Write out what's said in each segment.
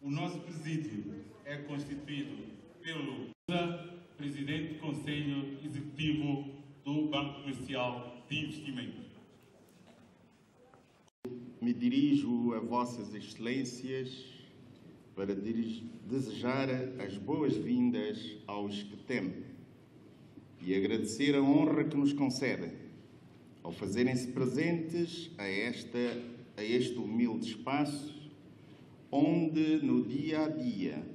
O nosso presídio é constituído pelo Presidente do Conselho Executivo do Banco Comercial de Investimento. Me dirijo a Vossas Excelências para desejar as boas-vindas aos SCTEM e agradecer a honra que nos concedem ao fazerem-se presentes a este humilde espaço onde, no dia a dia,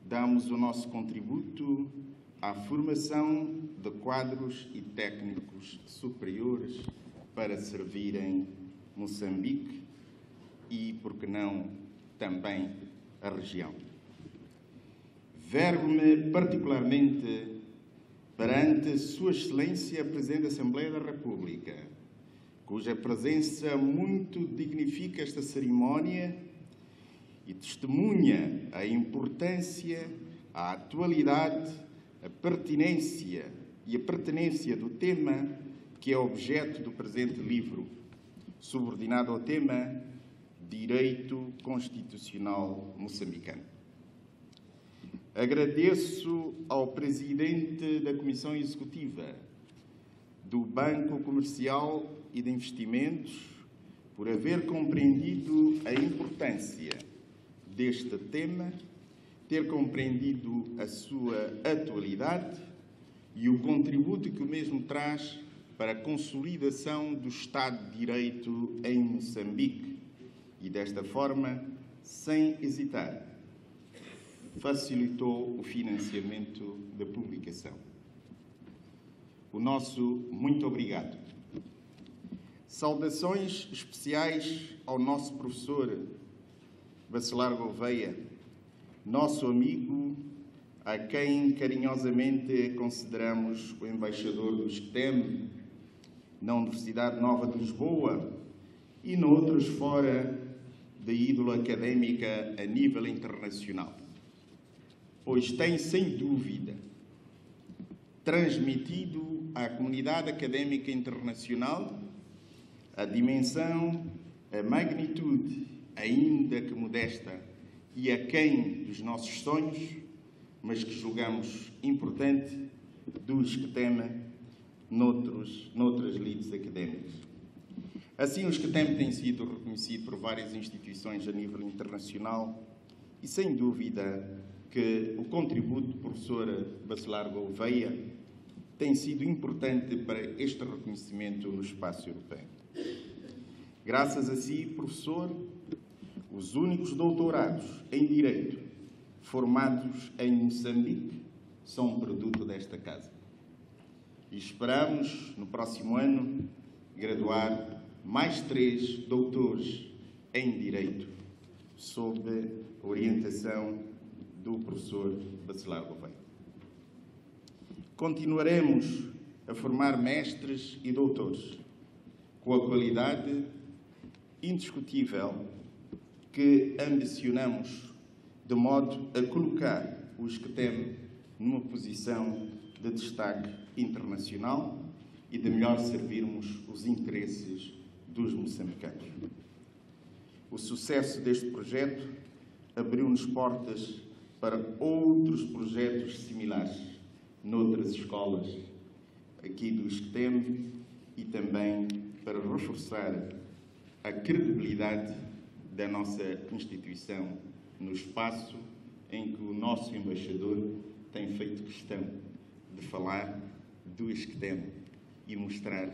damos o nosso contributo à formação de quadros e técnicos superiores para servirem Moçambique e, por que não, também a região. Vergo-me particularmente perante Sua Excelência Presidente da Assembleia da República, cuja presença muito dignifica esta cerimónia e testemunha a importância, a atualidade, a pertinência do tema que é objeto do presente livro, subordinado ao tema Direito Constitucional Moçambicano. Agradeço ao Presidente da Comissão Executiva do Banco Comercial e de Investimentos por haver compreendido a importância deste tema, ter compreendido a sua atualidade e o contributo que o mesmo traz para a consolidação do Estado de Direito em Moçambique e, desta forma, sem hesitar, facilitou o financiamento da publicação. O nosso muito obrigado. Saudações especiais ao nosso professor Bacelar Gouveia, nosso amigo, a quem carinhosamente consideramos o embaixador do SCTEM na Universidade Nova de Lisboa e noutros fora da ídola académica a nível internacional, pois tem, sem dúvida, transmitido à comunidade académica internacional a dimensão, a magnitude, ainda que modesta, e aquém dos nossos sonhos, mas que julgamos importante, dos que temem noutras lides académicas. Assim, os que têm sido reconhecidos por várias instituições a nível internacional e, sem dúvida, que o contributo do professor Bacelar Gouveia tem sido importante para este reconhecimento no espaço europeu. Graças a si, professor, os únicos doutorados em Direito formados em Moçambique são produto desta casa. E esperamos, no próximo ano, graduar mais 3 doutores em Direito, sob a orientação do professor Bacelar Gouveia. Continuaremos a formar mestres e doutores com a qualidade indiscutível que ambicionamos, de modo a colocar os que têm numa posição de destaque internacional e de melhor servirmos os interesses dos moçambicanos. O sucesso deste projeto abriu-nos portas para outros projetos similares noutras escolas aqui do SCTEM e também para reforçar a credibilidade da nossa instituição no espaço em que o nosso embaixador tem feito questão de falar do SCTEM e mostrar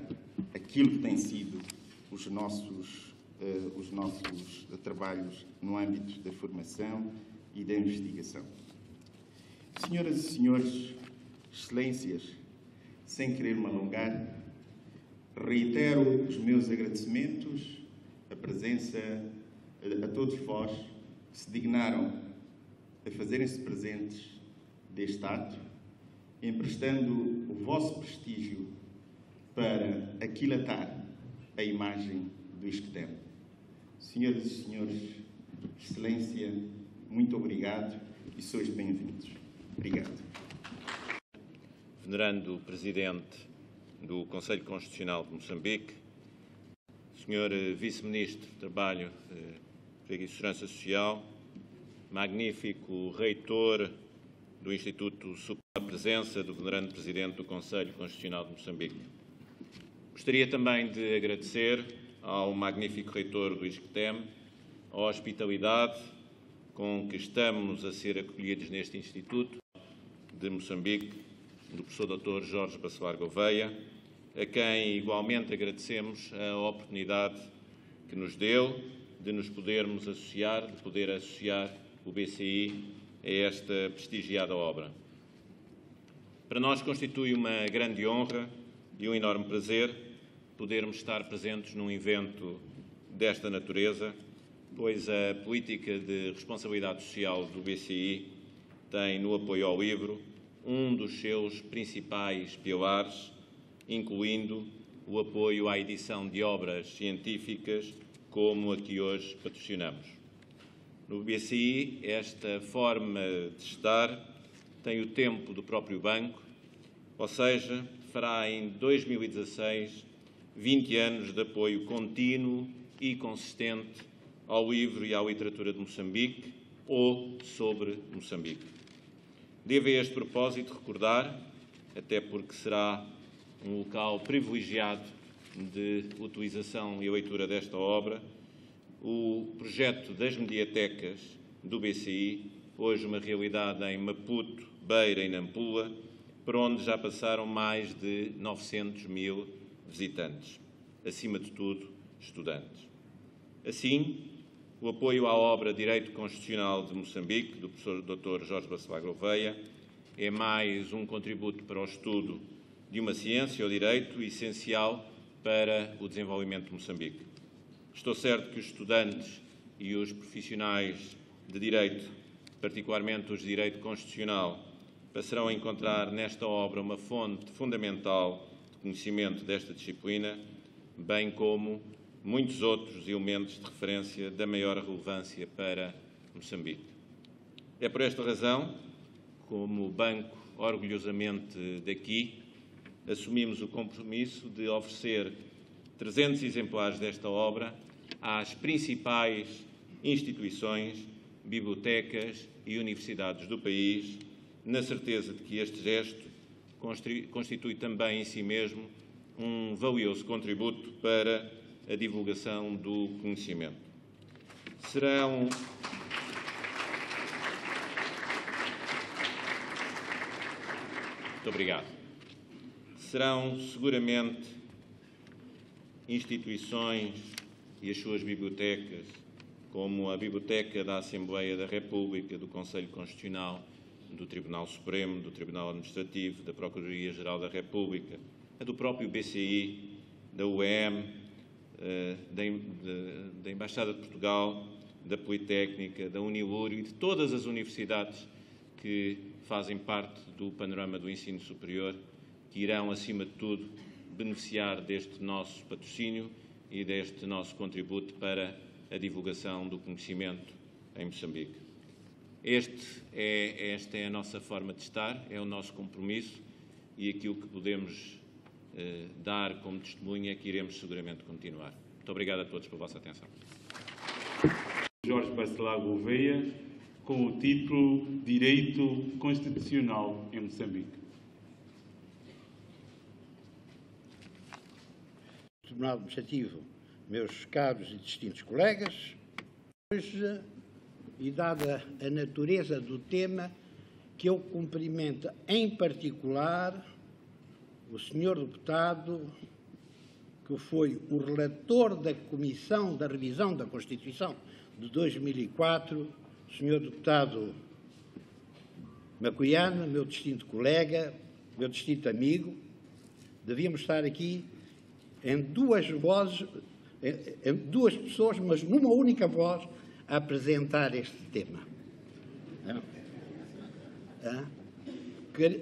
aquilo que têm sido os nossos trabalhos no âmbito da formação e da investigação. Senhoras e senhores, excelências, sem querer me alongar, reitero os meus agradecimentos, a presença a todos vós que se dignaram a fazerem-se presentes deste ato, emprestando o vosso prestígio para aquilatar a imagem do SCTEM. Senhoras e senhores, Excelência, muito obrigado e sois bem-vindos. Obrigado. Venerando Presidente do Conselho Constitucional de Moçambique, Sr. Vice-Ministro do Trabalho, Emprego e Segurança Social, magnífico reitor do Instituto Superior, a presença do venerando Presidente do Conselho Constitucional de Moçambique. Gostaria também de agradecer ao magnífico reitor do ISCTEM a hospitalidade com que estamos a ser acolhidos neste Instituto de Moçambique, do professor Dr. Jorge Bacelar Gouveia, a quem igualmente agradecemos a oportunidade que nos deu de nos podermos associar, de poder associar o BCI a esta prestigiada obra. Para nós constitui uma grande honra e um enorme prazer podermos estar presentes num evento desta natureza, pois a política de responsabilidade social do BCI tem, no apoio ao livro, um dos seus principais pilares, incluindo o apoio à edição de obras científicas, como a que hoje patrocinamos. No BCI, esta forma de estar tem o tempo do próprio banco, ou seja, fará em 2016 20 anos de apoio contínuo e consistente ao livro e à literatura de Moçambique ou sobre Moçambique. Devo a este propósito recordar, até porque será um local privilegiado de utilização e leitura desta obra, o projeto das mediatecas do BCI, hoje uma realidade em Maputo, Beira e Nampula, por onde já passaram mais de 900 mil visitantes, acima de tudo, estudantes. Assim, o apoio à obra Direito Constitucional de Moçambique, do professor Dr. Jorge Bacelar Gouveia, é mais um contributo para o estudo de uma ciência, o direito, essencial para o desenvolvimento de Moçambique. Estou certo que os estudantes e os profissionais de direito, particularmente os de direito constitucional, passarão a encontrar nesta obra uma fonte fundamental de conhecimento desta disciplina, bem como muitos outros elementos de referência da maior relevância para Moçambique. É por esta razão, como banco orgulhosamente daqui, assumimos o compromisso de oferecer 300 exemplares desta obra às principais instituições, bibliotecas e universidades do país, na certeza de que este gesto constitui também em si mesmo um valioso contributo para a divulgação do conhecimento. Muito obrigado. Serão seguramente instituições e as suas bibliotecas, como a Biblioteca da Assembleia da República, do Conselho Constitucional, do Tribunal Supremo, do Tribunal Administrativo, da Procuradoria-Geral da República, a do próprio BCI, da UEM, da Embaixada de Portugal, da Politécnica, da Unilur e de todas as universidades que fazem parte do panorama do ensino superior, que irão, acima de tudo, beneficiar deste nosso patrocínio e deste nosso contributo para a divulgação do conhecimento em Moçambique. Esta é a nossa forma de estar, é o nosso compromisso e aquilo que podemos dar como testemunha é que iremos seguramente continuar. Muito obrigado a todos pela vossa atenção. Jorge Bacelar Gouveia, com o título Direito Constitucional em Moçambique. Tribunal Administrativo, meus caros e distintos colegas, hoje, e dada a natureza do tema, que eu cumprimento em particular o senhor deputado, que foi o relator da Comissão da Revisão da Constituição de 2004, o senhor deputado Macuiano, meu distinto colega, meu distinto amigo. Devíamos estar aqui em duas vozes, em duas pessoas, mas numa única voz, a apresentar este tema.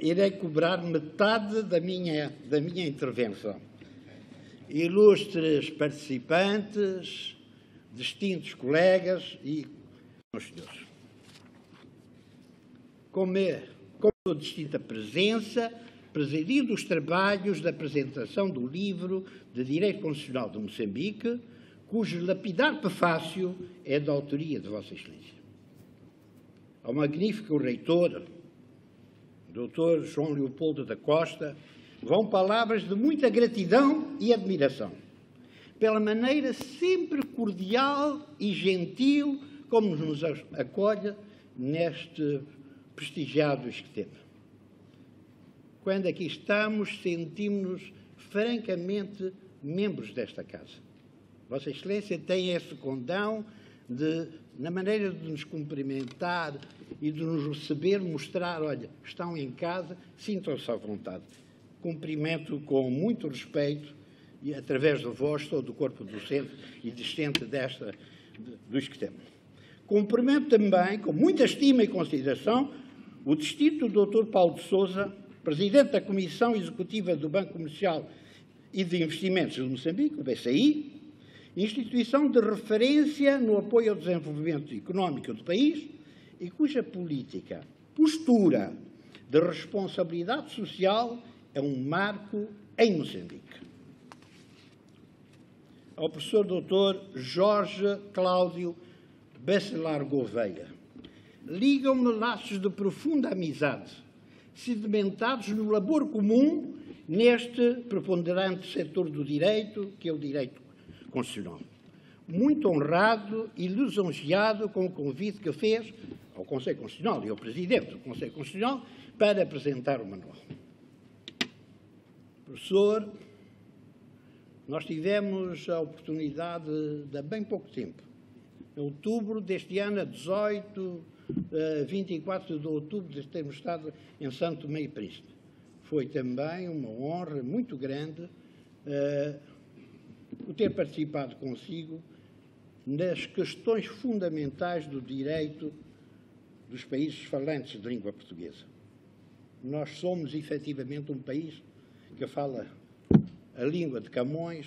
Irei cobrar metade da minha intervenção. Ilustres participantes, distintos colegas e senhores. Como sua distinta presença, presidindo os trabalhos da apresentação do livro de Direito Constitucional de Moçambique, cujo lapidar prefácio é da autoria de Vossa Excelência. ao magnífico reitor, Dr. João Leopoldo da Costa, vão palavras de muita gratidão e admiração, pela maneira sempre cordial e gentil como nos acolhe neste prestigiado esquema. Quando aqui estamos, sentimos-nos francamente membros desta casa. Vossa Excelência tem esse condão de, na maneira de nos cumprimentar e de nos receber, mostrar, olha, estão em casa, sintam-se à vontade. Cumprimento com muito respeito e, através de vós, todo o corpo docente e discente do esquema. Cumprimento também, com muita estima e consideração, o distinto Dr. Paulo de Sousa, Presidente da Comissão Executiva do Banco Comercial e de Investimentos de Moçambique, o BCI, instituição de referência no apoio ao desenvolvimento económico do país e cuja política, postura de responsabilidade social é um marco em Moçambique. Ao professor Dr. Jorge Cláudio Bacelar Gouveia, ligam-me laços de profunda amizade, sedimentados no labor comum neste preponderante setor do direito, que é o direito constitucional. Muito honrado e lisonjeado com o convite que fez ao Conselho Constitucional e ao Presidente do Conselho Constitucional para apresentar o manual. Professor, nós tivemos a oportunidade de há bem pouco tempo, em outubro deste ano, a 24 de outubro, de termos estado em Santo Tomé e Príncipe. Foi também uma honra muito grande o ter participado consigo nas questões fundamentais do direito dos países falantes de língua portuguesa. Nós somos, efetivamente, um país que fala a língua de Camões,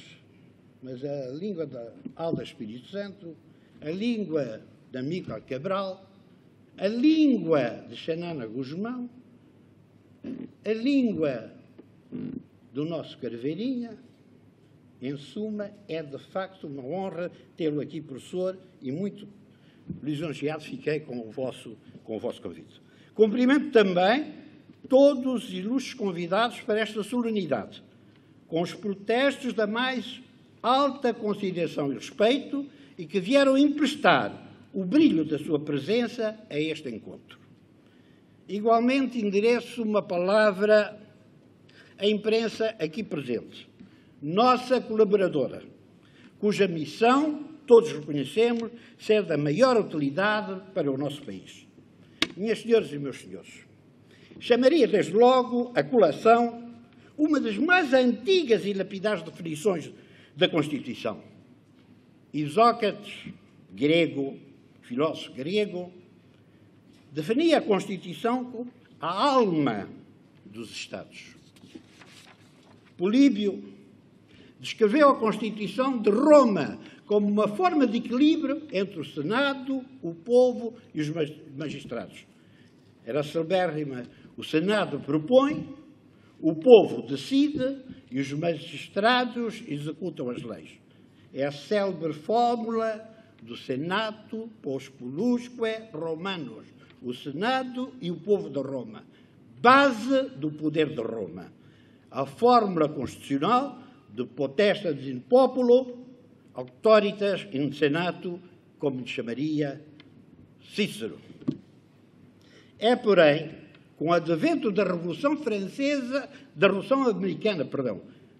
mas a língua da Alda Espírito Santo, a língua de Amílcar Cabral, a língua de Xanana Guzmão, a língua do nosso Carveirinha. Em suma, é de facto uma honra tê-lo aqui, professor, e muito lisonjeado fiquei com o vosso convite. Cumprimento também todos os ilustres convidados para esta solenidade, com os protestos da mais alta consideração e respeito e que vieram emprestar o brilho da sua presença a este encontro. Igualmente, endereço uma palavra à imprensa aqui presente, nossa colaboradora, cuja missão, todos reconhecemos, ser da maior utilidade para o nosso país. Minhas senhoras e meus senhores, chamaria desde logo a colação uma das mais antigas e lapidares definições da Constituição. Isócrates, grego, filósofo grego, definia a Constituição como a alma dos Estados. Políbio descreveu a Constituição de Roma como uma forma de equilíbrio entre o Senado, o povo e os magistrados. Era celebérrima: o Senado propõe, o povo decide e os magistrados executam as leis. É a célebre fórmula do Senato Populusque Romanus, o Senado e o povo de Roma, base do poder de Roma. A fórmula constitucional de potestas in populo, auctoritas in Senato, como lhe chamaria Cícero. É, porém, com o advento da Revolução Americana,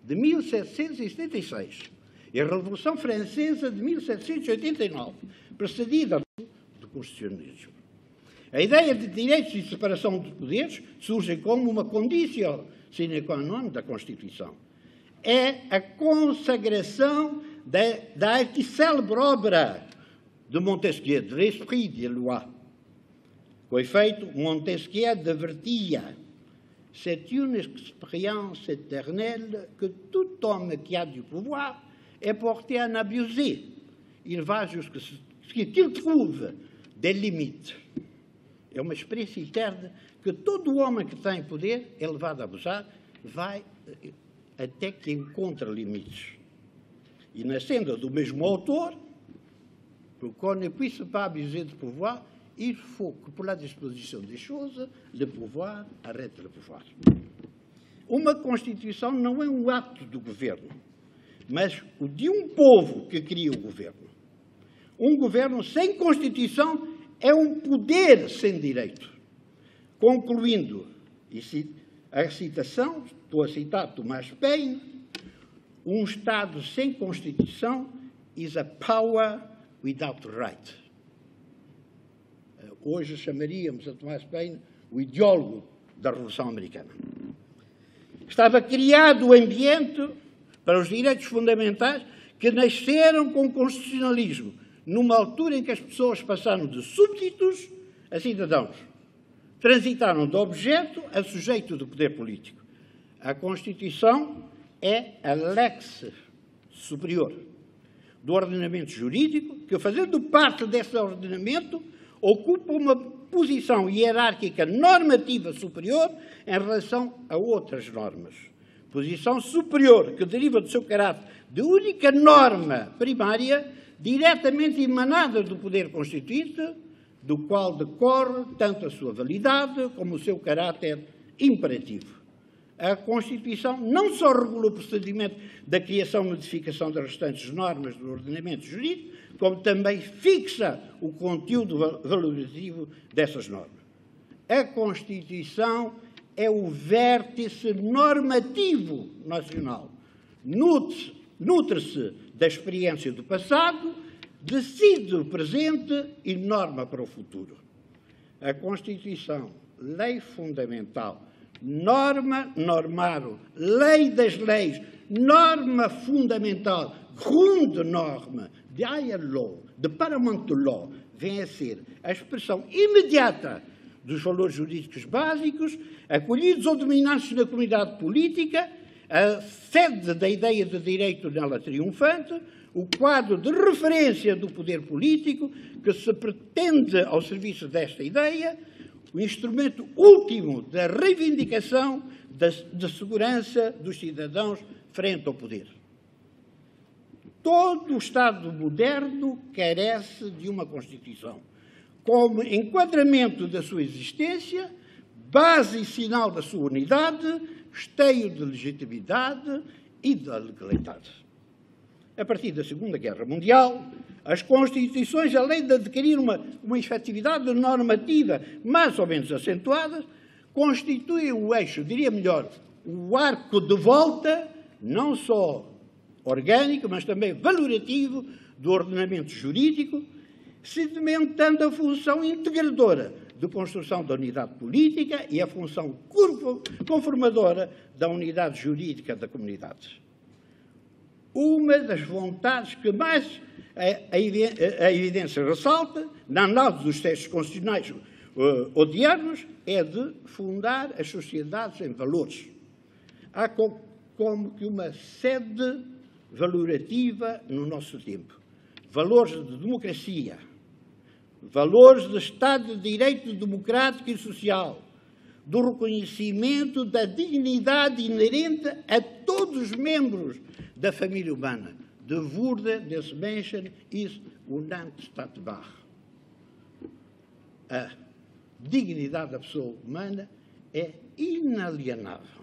de 1776, e a Revolução Francesa de 1789, precedida do constitucionalismo. A ideia de direitos e separação de poderes surge como uma condição sine qua non da Constituição. É a consagração da arquicélebre obra de Montesquieu, de l'esprit de loi. Com efeito, Montesquieu advertia: c'est une expérience éternelle que tout homme qui a du pouvoir est porté à en abuser. Il va jusqu'à ce qu'il trouve des limites. É uma experiência eterna que todo homem que tem poder é levado a abusar, vai até que encontra limites. E nascendo do mesmo autor, pour qu'on ne puisse pas abuser de pouvoir, il faut que, pour la disposition des choses, le pouvoir arrête le pouvoir. Uma Constituição não é um ato do governo, mas o de um povo que cria o governo. Um governo sem Constituição é um poder sem direito. Concluindo a citação, estou a citar Thomas Paine, um Estado sem Constituição is a power without right. Hoje chamaríamos a Thomas Paine o ideólogo da Revolução Americana. Estava criado o ambiente para os direitos fundamentais que nasceram com o constitucionalismo, numa altura em que as pessoas passaram de súbditos a cidadãos. Transitaram de objeto a sujeito do poder político. A Constituição é a lex superior do ordenamento jurídico, que, fazendo parte desse ordenamento, ocupa uma posição hierárquica normativa superior em relação a outras normas. Posição superior que deriva do seu caráter de única norma primária, diretamente emanada do poder constituinte, do qual decorre tanto a sua validade como o seu caráter imperativo. A Constituição não só regula o procedimento da criação e modificação das restantes normas do ordenamento jurídico, como também fixa o conteúdo valorativo dessas normas. A Constituição é o vértice normativo nacional. Nutre-se da experiência do passado, decide o presente e norma para o futuro. A Constituição, lei fundamental, norma, normaro, lei das leis, norma fundamental, Grundnorme, de higher law, de paramount law, vem a ser a expressão imediata dos valores jurídicos básicos, acolhidos ou dominantes na comunidade política, a sede da ideia de direito nela triunfante, o quadro de referência do poder político que se pretende ao serviço desta ideia, o instrumento último da reivindicação da segurança dos cidadãos frente ao poder. Todo o Estado moderno carece de uma Constituição, como enquadramento da sua existência, base e sinal da sua unidade, esteio de legitimidade e da legalidade. A partir da Segunda Guerra Mundial, as Constituições, além de adquirir uma efetividade normativa mais ou menos acentuada, constituem o eixo, diria melhor, o arco de volta, não só orgânico, mas também valorativo do ordenamento jurídico, sedimentando a função integradora de construção da unidade política e a função conformadora da unidade jurídica da comunidade. Uma das vontades que mais a evidência ressalta, na análise dos textos constitucionais odiernos, é de fundar as sociedades em valores. Há como que uma sede valorativa no nosso tempo. Valores de democracia, valores de Estado de Direito democrático e social, do reconhecimento da dignidade inerente a todos os membros da família humana. De Würde des Menschen ist unantastbar. A dignidade da pessoa humana é inalienável.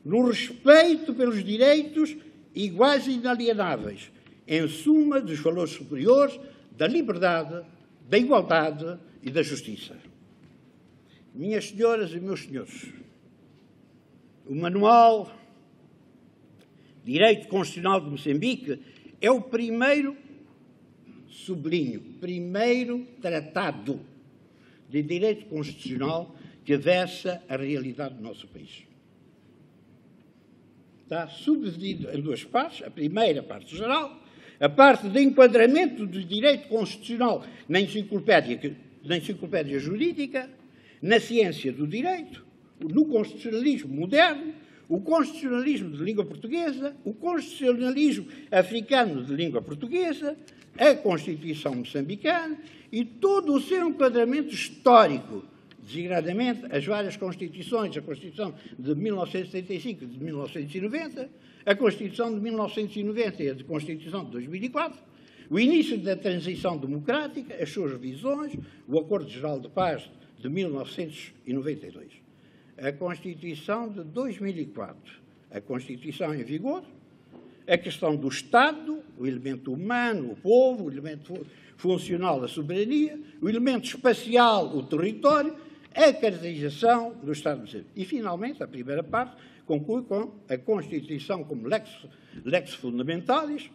No respeito pelos direitos iguais e inalienáveis, em suma dos valores superiores da liberdade, da igualdade e da justiça. Minhas senhoras e meus senhores, o Manual Direito Constitucional de Moçambique é o primeiro, sublinho, primeiro tratado de direito constitucional que versa a realidade do nosso país. Está subdividido em duas partes. A primeira parte geral, a parte de enquadramento do direito constitucional na enciclopédia jurídica, na ciência do direito, no constitucionalismo moderno, o constitucionalismo de língua portuguesa, o constitucionalismo africano de língua portuguesa, a Constituição moçambicana e todo o seu enquadramento histórico, designadamente as várias Constituições, a Constituição de 1975 e de 1990, a Constituição de 1990 e a Constituição de 2004, o início da transição democrática, as suas revisões, o Acordo Geral de Paz de 1992, a Constituição de 2004, a Constituição em vigor, a questão do Estado, o elemento humano, o povo, o elemento funcional, a soberania, o elemento espacial, o território, a caracterização do Estado de Moçambique. E, finalmente, a primeira parte conclui com a Constituição como lex fundamentalis,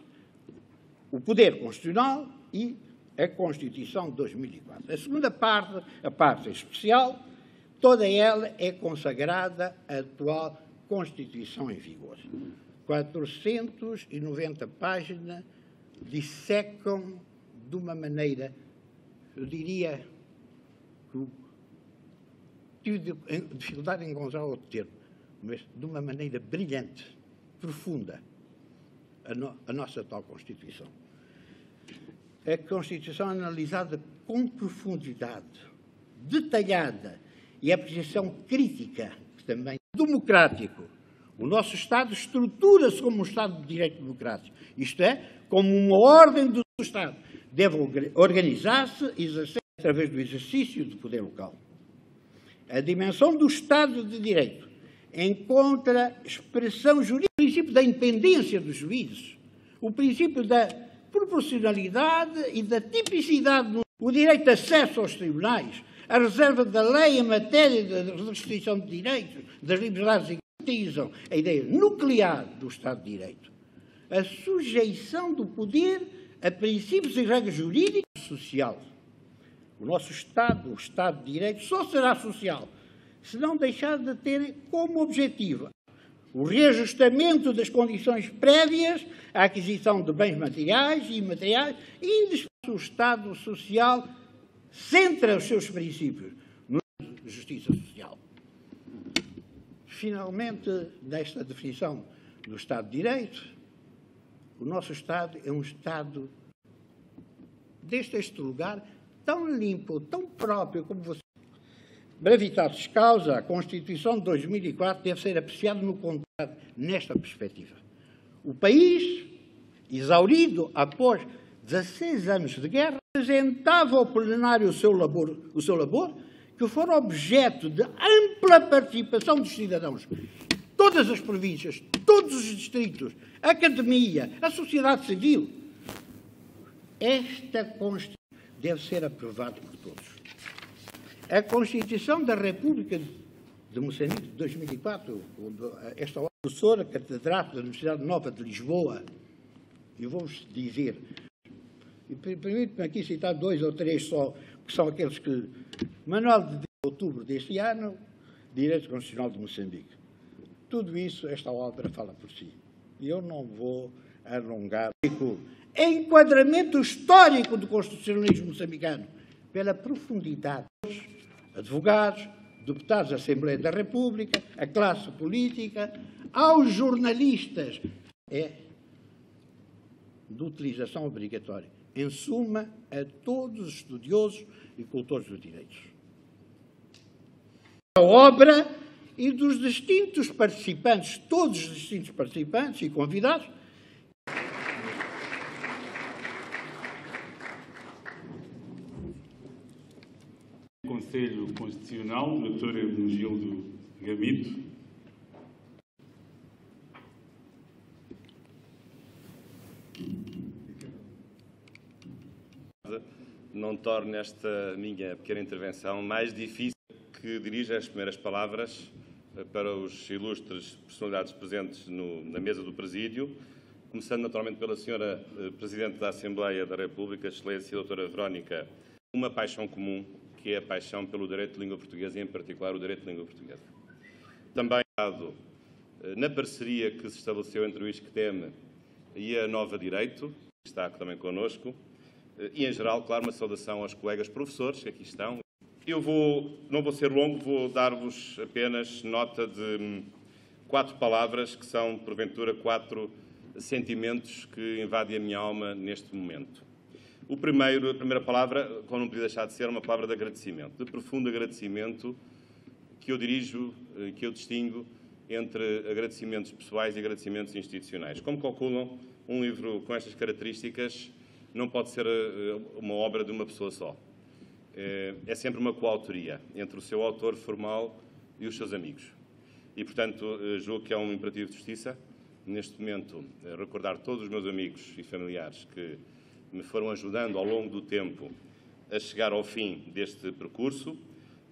o poder constitucional e a Constituição de 2004. A segunda parte, a parte especial, toda ela é consagrada à atual Constituição em vigor. 490 páginas dissecam de uma maneira, eu diria, que tive dificuldade em encontrar outro termo, mas de uma maneira brilhante, profunda, a nossa atual Constituição. A Constituição é analisada com profundidade, detalhada, e a apreciação crítica, que também é democrático. O nosso Estado estrutura-se como um Estado de direito democrático, isto é, como uma ordem do Estado. Deve organizar-se e exercer através do exercício do poder local. A dimensão do Estado de Direito encontra expressão jurídica, o princípio da independência dos juízes, o princípio da proporcionalidade e da tipicidade, o direito de acesso aos tribunais, a reserva da lei em matéria de restrição de direitos, das liberdades e garantizam a ideia nuclear do Estado de Direito, a sujeição do poder a princípios e regras jurídicas e social. O nosso Estado, o Estado de Direito, só será social se não deixar de ter como objetivo o reajustamento das condições prévias à aquisição de bens materiais e imateriais e o Estado social centra os seus princípios na justiça social. Finalmente, nesta definição do Estado de Direito, o nosso Estado é um Estado, deste lugar, tão limpo, tão próprio como você. Bravitatis causa, a Constituição de 2004 deve ser apreciada no contrário, nesta perspectiva. O país, exaurido após 16 anos de guerra, apresentava ao plenário o seu labor, que for objeto de ampla participação dos cidadãos. Todas as províncias, todos os distritos, a academia, a sociedade civil. Esta Constituição deve ser aprovada por todos. A Constituição da República de Moçambique, de 2004, esta professora catedrática da Universidade Nova de Lisboa, eu vou-vos dizer, e permito-me aqui citar 2 ou 3 só, que são aqueles que... Manual de outubro deste ano, Direito Constitucional de Moçambique. Tudo isso, esta obra fala por si. E eu não vou alongar. Enquadramento histórico do constitucionalismo moçambicano, pela profundidade. Advogados, deputados da Assembleia da República, a classe política, aos jornalistas. É de utilização obrigatória. Em suma, a todos os estudiosos e cultores dos direitos. A obra e dos distintos participantes, todos os distintos participantes e convidados. Conselho Constitucional, Dr. Hermenegildo Gamito. Não torne esta minha pequena intervenção mais difícil, que dirija as primeiras palavras para os ilustres personalidades presentes na mesa do presídio, começando naturalmente pela senhora Presidente da Assembleia da República, Excelência Doutora Verónica, uma paixão comum, que é a paixão pelo direito de língua portuguesa e, em particular, o direito de língua portuguesa. Também, na parceria que se estabeleceu entre o ISCTEM e a Nova Direito, que está também connosco, e, em geral, claro, uma saudação aos colegas professores que aqui estão. Eu não vou ser longo, vou dar-vos apenas nota de 4 palavras, que são, porventura, 4 sentimentos que invadem a minha alma neste momento. A primeira palavra, como não podia deixar de ser, uma palavra de agradecimento, de profundo agradecimento, que eu dirijo, que eu distingo entre agradecimentos pessoais e agradecimentos institucionais. Como calculam, um livro com estas características não pode ser uma obra de uma pessoa só. É sempre uma coautoria entre o seu autor formal e os seus amigos. E, portanto, julgo que é um imperativo de justiça, neste momento, recordar todos os meus amigos e familiares que me foram ajudando ao longo do tempo a chegar ao fim deste percurso,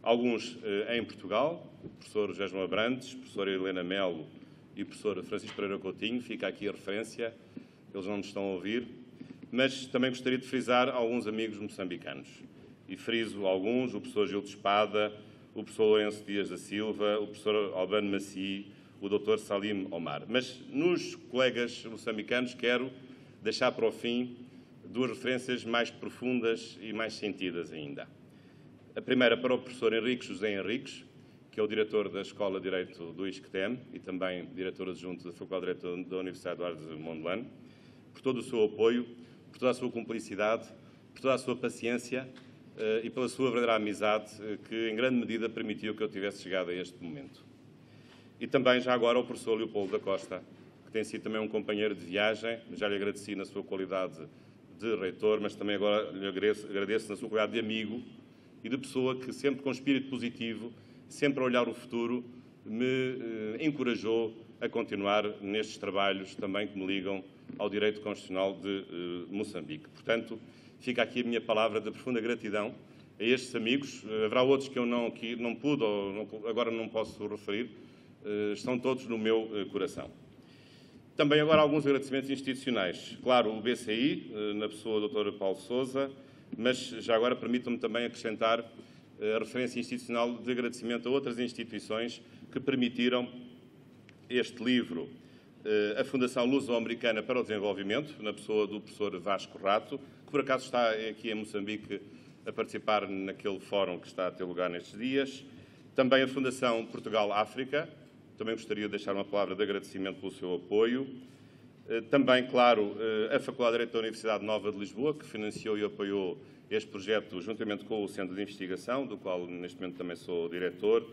alguns em Portugal, o professor José João Abrantes, a professora Helena Melo e o professor Francisco Pereira Coutinho, fica aqui a referência, eles não nos estão a ouvir, mas também gostaria de frisar alguns amigos moçambicanos. E friso alguns, o professor Gil de Espada, o professor Lourenço Dias da Silva, o professor Albano Maci, o Dr. Salim Omar. Mas nos colegas moçambicanos quero deixar para o fim duas referências mais profundas e mais sentidas ainda. A primeira para o professor Henrique José Henriques, que é o diretor da Escola de Direito do ISCTEM e também diretor adjunto da Faculdade de Direito da Universidade Eduardo de Mondlane, por todo o seu apoio, por toda a sua cumplicidade, por toda a sua paciência e pela sua verdadeira amizade, que em grande medida permitiu que eu tivesse chegado a este momento. E também, já agora, ao professor Leopoldo da Costa, que tem sido também um companheiro de viagem, já lhe agradeci na sua qualidade de reitor, mas também agora lhe agradeço na sua qualidade de amigo e de pessoa que, sempre com espírito positivo, sempre a olhar o futuro, me encorajou a continuar nestes trabalhos também que me ligam ao direito constitucional de Moçambique. Portanto, fica aqui a minha palavra de profunda gratidão a estes amigos. Haverá outros que eu não pude ou agora não posso referir. Estão todos no meu coração. Também agora alguns agradecimentos institucionais. Claro, o BCI, na pessoa do Dr. Paulo Sousa, mas já agora permitam-me também acrescentar a referência institucional de agradecimento a outras instituições que permitiram este livro. A Fundação Luso-Americana para o Desenvolvimento, na pessoa do professor Vasco Rato, que por acaso está aqui em Moçambique a participar naquele fórum que está a ter lugar nestes dias. Também a Fundação Portugal-África, também gostaria de deixar uma palavra de agradecimento pelo seu apoio. Também, claro, a Faculdade de Direito da Universidade Nova de Lisboa, que financiou e apoiou este projeto juntamente com o Centro de Investigação, do qual neste momento também sou diretor,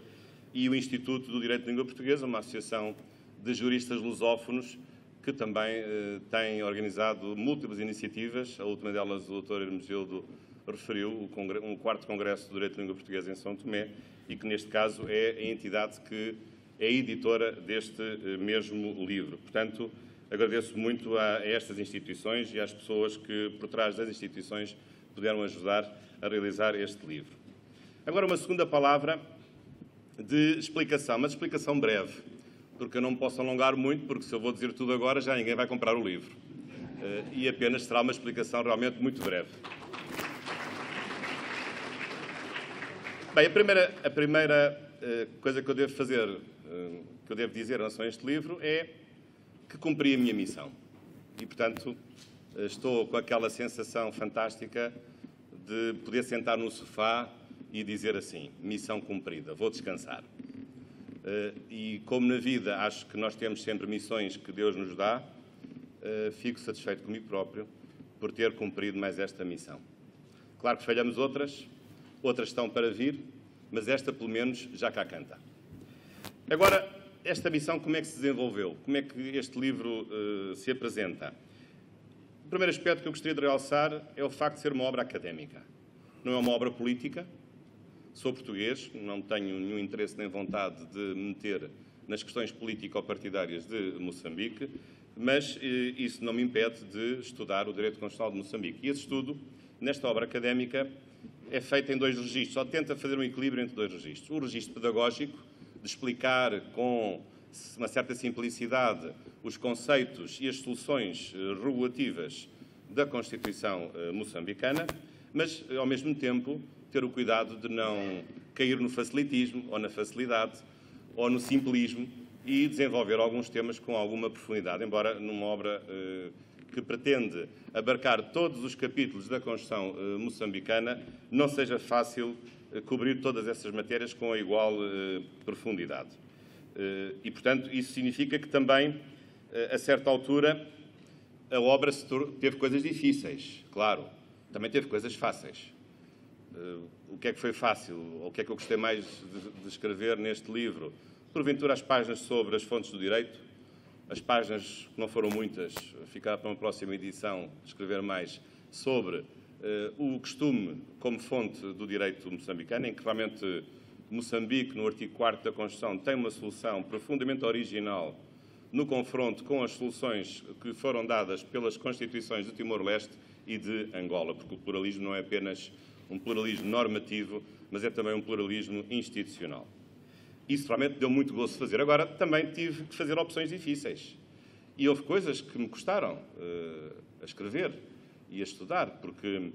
e o Instituto do Direito de Língua Portuguesa, uma associação de juristas lusófonos que também tem organizado múltiplas iniciativas. A última delas, o Dr. Hermesgildo referiu, o 4º Congresso de Direito de Língua Portuguesa em São Tomé, e que neste caso é a entidade que é editora deste mesmo livro. Portanto, agradeço muito a estas instituições e às pessoas que, por trás das instituições, puderam ajudar a realizar este livro. Agora, uma segunda palavra de explicação, mas explicação breve, porque eu não me posso alongar muito, porque se eu vou dizer tudo agora, já ninguém vai comprar o livro. E apenas será uma explicação realmente muito breve. Bem, a primeira coisa que eu devo fazer, que eu devo dizer em relação a este livro, é que cumpri a minha missão. E, portanto, estou com aquela sensação fantástica de poder sentar no sofá e dizer assim: missão cumprida, vou descansar. E como na vida acho que nós temos sempre missões que Deus nos dá, fico satisfeito comigo próprio por ter cumprido mais esta missão. Claro que falhamos outras estão para vir, mas esta pelo menos já cá canta. Agora, esta missão como é que se desenvolveu? Como é que este livro se apresenta? O primeiro aspecto que eu gostaria de realçar é o facto de ser uma obra académica. Não é uma obra política. Sou português, não tenho nenhum interesse nem vontade de me meter nas questões político-partidárias de Moçambique, mas isso não me impede de estudar o direito constitucional de Moçambique. E esse estudo, nesta obra académica, é feito em 2 registros, só tenta fazer um equilíbrio entre 2 registros. O registro pedagógico, de explicar com uma certa simplicidade os conceitos e as soluções regulativas da Constituição moçambicana, mas, ao mesmo tempo, ter o cuidado de não cair no facilitismo, ou na facilidade, ou no simplismo, e desenvolver alguns temas com alguma profundidade, embora numa obra que pretende abarcar todos os capítulos da Constituição moçambicana, não seja fácil cobrir todas essas matérias com a igual profundidade. E, portanto, isso significa que também, a certa altura, a obra teve coisas difíceis, claro, também teve coisas fáceis. O que é que foi fácil, ou o que é que eu gostei mais de escrever neste livro? Porventura, as páginas sobre as fontes do direito, as páginas que não foram muitas, ficará para uma próxima edição escrever mais sobre o costume como fonte do direito moçambicano, em que realmente Moçambique, no artigo 4º da Constituição, tem uma solução profundamente original no confronto com as soluções que foram dadas pelas Constituições de Timor-Leste e de Angola, porque o pluralismo não é apenas um pluralismo normativo, mas é também um pluralismo institucional. Isso realmente deu muito gosto de fazer. Agora, também tive que fazer opções difíceis. E houve coisas que me custaram a escrever e a estudar, porque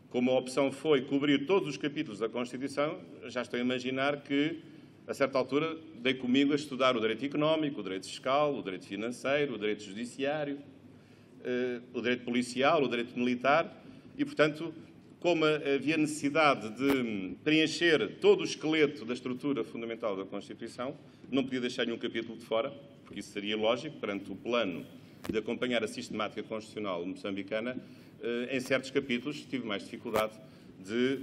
como a opção foi cobrir todos os capítulos da Constituição, já estou a imaginar que, a certa altura, dei comigo a estudar o direito económico, o direito fiscal, o direito financeiro, o direito judiciário, o direito policial, o direito militar, e, portanto, como havia necessidade de preencher todo o esqueleto da estrutura fundamental da Constituição, não podia deixar nenhum capítulo de fora, porque isso seria lógico, perante o plano de acompanhar a sistemática constitucional moçambicana. Em certos capítulos tive mais dificuldade de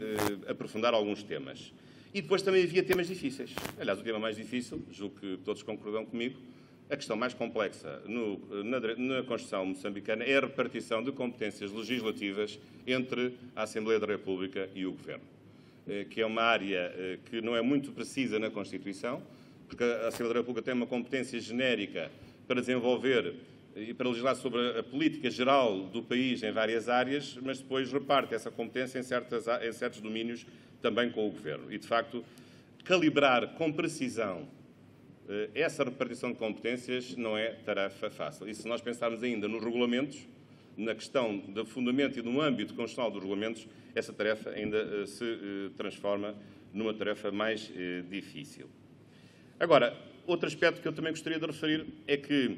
aprofundar alguns temas. E depois também havia temas difíceis. Aliás, o tema mais difícil, julgo que todos concordam comigo, a questão mais complexa na Constituição moçambicana é a repartição de competências legislativas entre a Assembleia da República e o Governo, que é uma área que não é muito precisa na Constituição, porque a Assembleia da República tem uma competência genérica para desenvolver e para legislar sobre a política geral do país em várias áreas, mas depois reparte essa competência em certos domínios também com o Governo. E, de facto, calibrar com precisão essa repartição de competências não é tarefa fácil. E se nós pensarmos ainda nos regulamentos, na questão do fundamento e do âmbito constitucional dos regulamentos, essa tarefa ainda se transforma numa tarefa mais difícil. Agora, outro aspecto que eu também gostaria de referir é que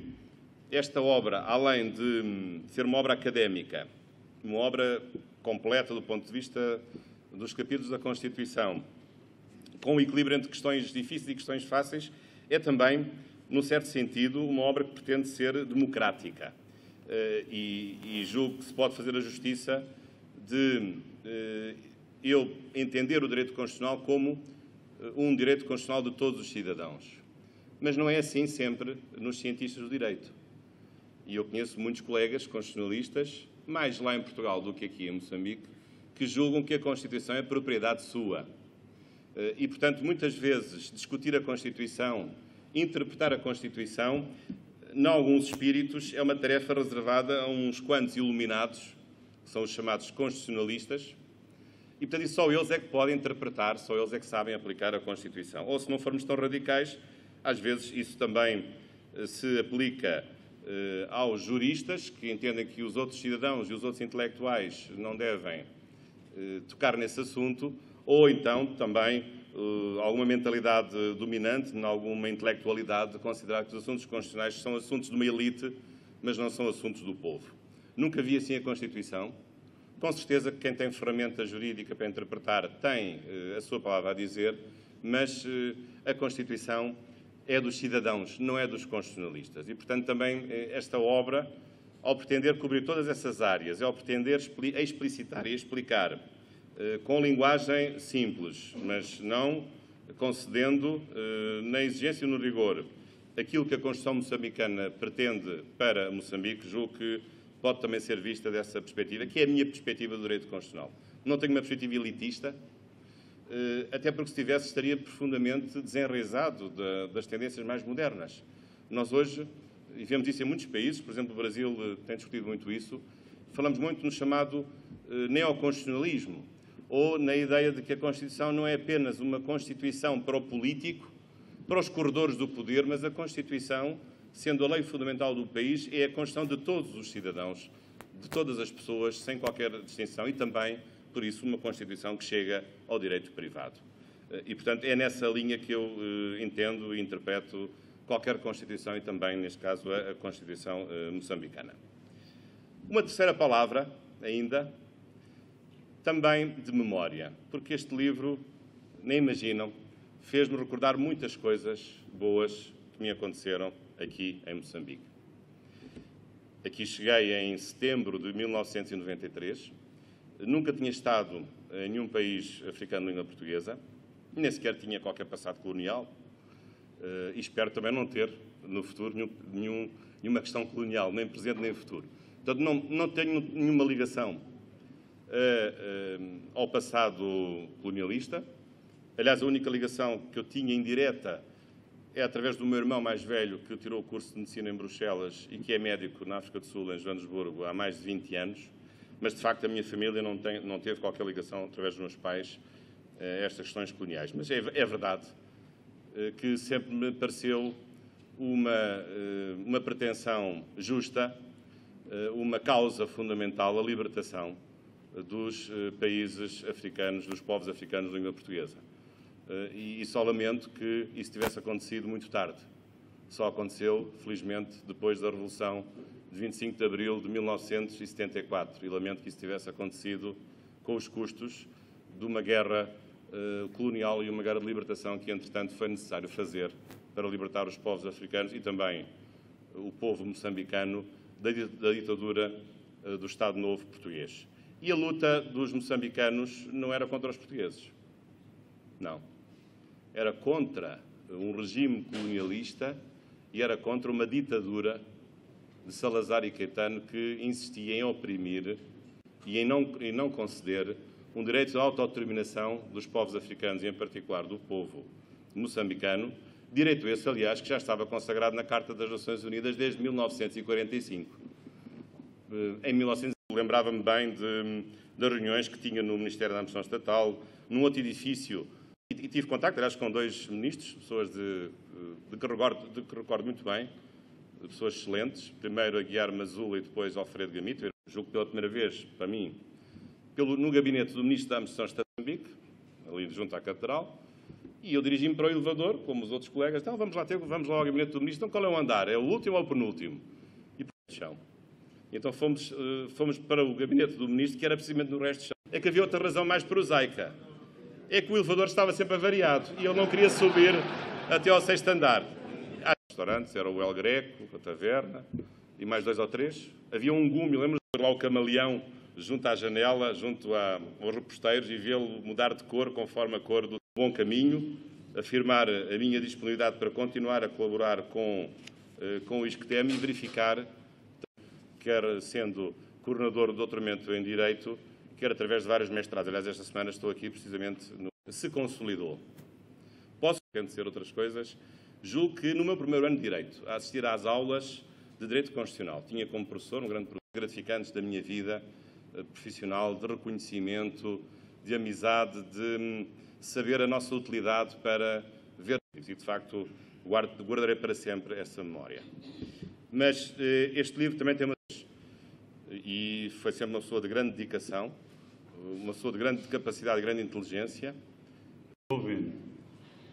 esta obra, além de ser uma obra académica, uma obra completa do ponto de vista dos capítulos da Constituição, com o equilíbrio entre questões difíceis e questões fáceis, é também, num certo sentido, uma obra que pretende ser democrática. E julgo que se pode fazer a justiça de eu entender o direito constitucional como um direito constitucional de todos os cidadãos. Mas não é assim sempre nos cientistas do direito. E eu conheço muitos colegas constitucionalistas, mais lá em Portugal do que aqui em Moçambique, que julgam que a Constituição é propriedade sua. E, portanto, muitas vezes discutir a Constituição, interpretar a Constituição, em alguns espíritos, é uma tarefa reservada a uns quantos iluminados, que são os chamados constitucionalistas, e, portanto, só eles é que podem interpretar, só eles é que sabem aplicar a Constituição. Ou, se não formos tão radicais, às vezes isso também se aplica aos juristas, que entendem que os outros cidadãos e os outros intelectuais não devem tocar nesse assunto, ou então também alguma mentalidade dominante, em alguma intelectualidade, de considerar que os assuntos constitucionais são assuntos de uma elite, mas não são assuntos do povo. Nunca vi assim a Constituição. Com certeza que quem tem ferramenta jurídica para interpretar tem a sua palavra a dizer, mas a Constituição é dos cidadãos, não é dos constitucionalistas. E, portanto, também esta obra, ao pretender cobrir todas essas áreas, ao pretender explicitar e explicar com linguagem simples, mas não concedendo na exigência e no rigor aquilo que a Constituição moçambicana pretende para Moçambique, julgo que pode também ser vista dessa perspectiva, que é a minha perspectiva do direito constitucional. Não tenho uma perspectiva elitista, até porque se tivesse estaria profundamente desenraizado das tendências mais modernas. Nós hoje, e vemos isso em muitos países, por exemplo, o Brasil tem discutido muito isso, falamos muito no chamado neoconstitucionalismo, ou na ideia de que a Constituição não é apenas uma Constituição para o político, para os corredores do poder, mas a Constituição, sendo a lei fundamental do país, é a Constituição de todos os cidadãos, de todas as pessoas, sem qualquer distinção, e também, por isso, uma Constituição que chega ao direito privado. E, portanto, é nessa linha que eu entendo e interpreto qualquer Constituição e também, neste caso, a Constituição moçambicana. Uma terceira palavra, ainda, também de memória, porque este livro, nem imaginam, fez-me recordar muitas coisas boas que me aconteceram aqui em Moçambique. Aqui cheguei em setembro de 1993, nunca tinha estado em nenhum país africano de língua portuguesa, nem sequer tinha qualquer passado colonial, e espero também não ter, no futuro, nenhuma questão colonial, nem presente nem futuro. Portanto, não tenho nenhuma ligação ao passado colonialista. Aliás, a única ligação que eu tinha indireta é através do meu irmão mais velho, que tirou o curso de medicina em Bruxelas e que é médico na África do Sul, em Joanesburgo, há mais de 20 anos. Mas, de facto, a minha família não teve qualquer ligação, através dos meus pais, a estas questões coloniais. Mas é verdade que sempre me pareceu uma pretensão justa, uma causa fundamental, a libertação dos países africanos, dos povos africanos de língua portuguesa. E só lamento que isso tivesse acontecido muito tarde. Só aconteceu, felizmente, depois da Revolução de 25 de Abril de 1974. E lamento que isso tivesse acontecido com os custos de uma guerra colonial e uma guerra de libertação que, entretanto, foi necessário fazer para libertar os povos africanos e também o povo moçambicano da ditadura do Estado Novo português. E a luta dos moçambicanos não era contra os portugueses. Não. Era contra um regime colonialista e era contra uma ditadura de Salazar e Caetano que insistia em oprimir e em não conceder um direito de autodeterminação dos povos africanos e, em particular, do povo moçambicano, direito esse, aliás, que já estava consagrado na Carta das Nações Unidas desde 1945. Em 1945, lembrava-me bem das reuniões que tinha no Ministério da Administração Estatal, num outro edifício, e tive contacto, aliás, com 2 ministros, pessoas de que recordo muito bem, pessoas excelentes, primeiro a Guiar Mazula e depois Alfredo Gamito, julgo que pela primeira vez, para mim, no gabinete do Ministro da Administração Estatal de Moçambique, ali junto à Catedral, e eu dirigi-me para o elevador, como os outros colegas, então vamos lá ao gabinete do Ministro, então qual é o andar? É o último ou o penúltimo? E para o chão. Então fomos para o gabinete do Ministro, que era precisamente no resto do chão. É que havia outra razão mais prosaica. É que o elevador estava sempre avariado e ele não queria subir até ao 6º andar. Há restaurantes, era o El Greco, a taverna, e mais 2 ou 3. Havia um gume, lembro-me lá o camaleão, junto à janela, junto aos reposteiros, e vê-lo mudar de cor conforme a cor do bom caminho, afirmar a minha disponibilidade para continuar a colaborar com o ISCTEM e verificar, quer sendo coordenador do doutoramento em Direito, quer através de vários mestrados. Aliás, esta semana estou aqui precisamente se consolidou. Posso dizer outras coisas? Julgo que no meu primeiro ano de Direito, a assistir às aulas de Direito Constitucional, tinha como professor um grande professor gratificantes da minha vida profissional, de reconhecimento, de amizade, de saber a nossa utilidade para ver. E, de facto, guardarei para sempre essa memória. Mas este livro também tem e foi sempre uma pessoa de grande dedicação, uma pessoa de grande capacidade, de grande inteligência. O jovem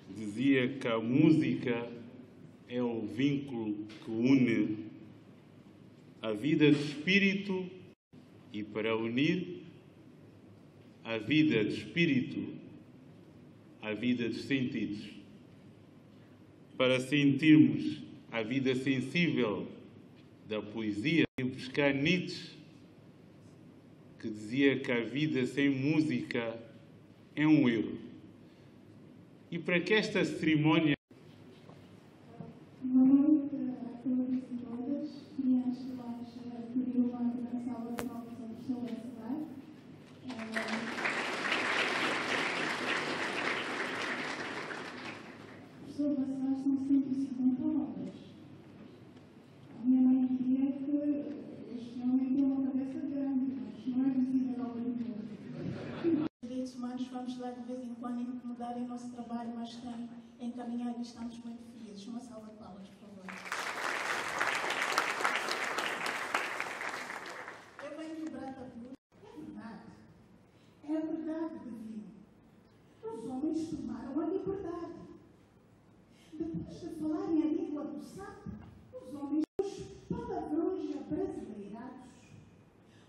dizia que a música é o vínculo que une a vida de espírito e, para unir a vida de espírito à vida dos sentidos, para sentirmos a vida sensível da poesia. E buscar Nietzsche, que dizia que a vida sem música é um erro. E para que esta cerimónia... Boa noite a todos e todas. E antes de mais, queria uma grande salva de palmas ao professor Bacelar. Professor Bacelar, são 150 obras. A minha mãe diria que este homem tem uma cabeça grande, mas não é visível ao olho nu. Direitos humanos, vamos lá de vez em quando incomodarem o nosso trabalho, mas tem encaminhado e estamos muito felizes. Uma salva de palmas, por favor. Eu venho lembrar da cruz. É verdade, divino. Os homens tomaram a liberdade. Depois de falarem a língua do sapo, os homens, os palavrões abrasileirados,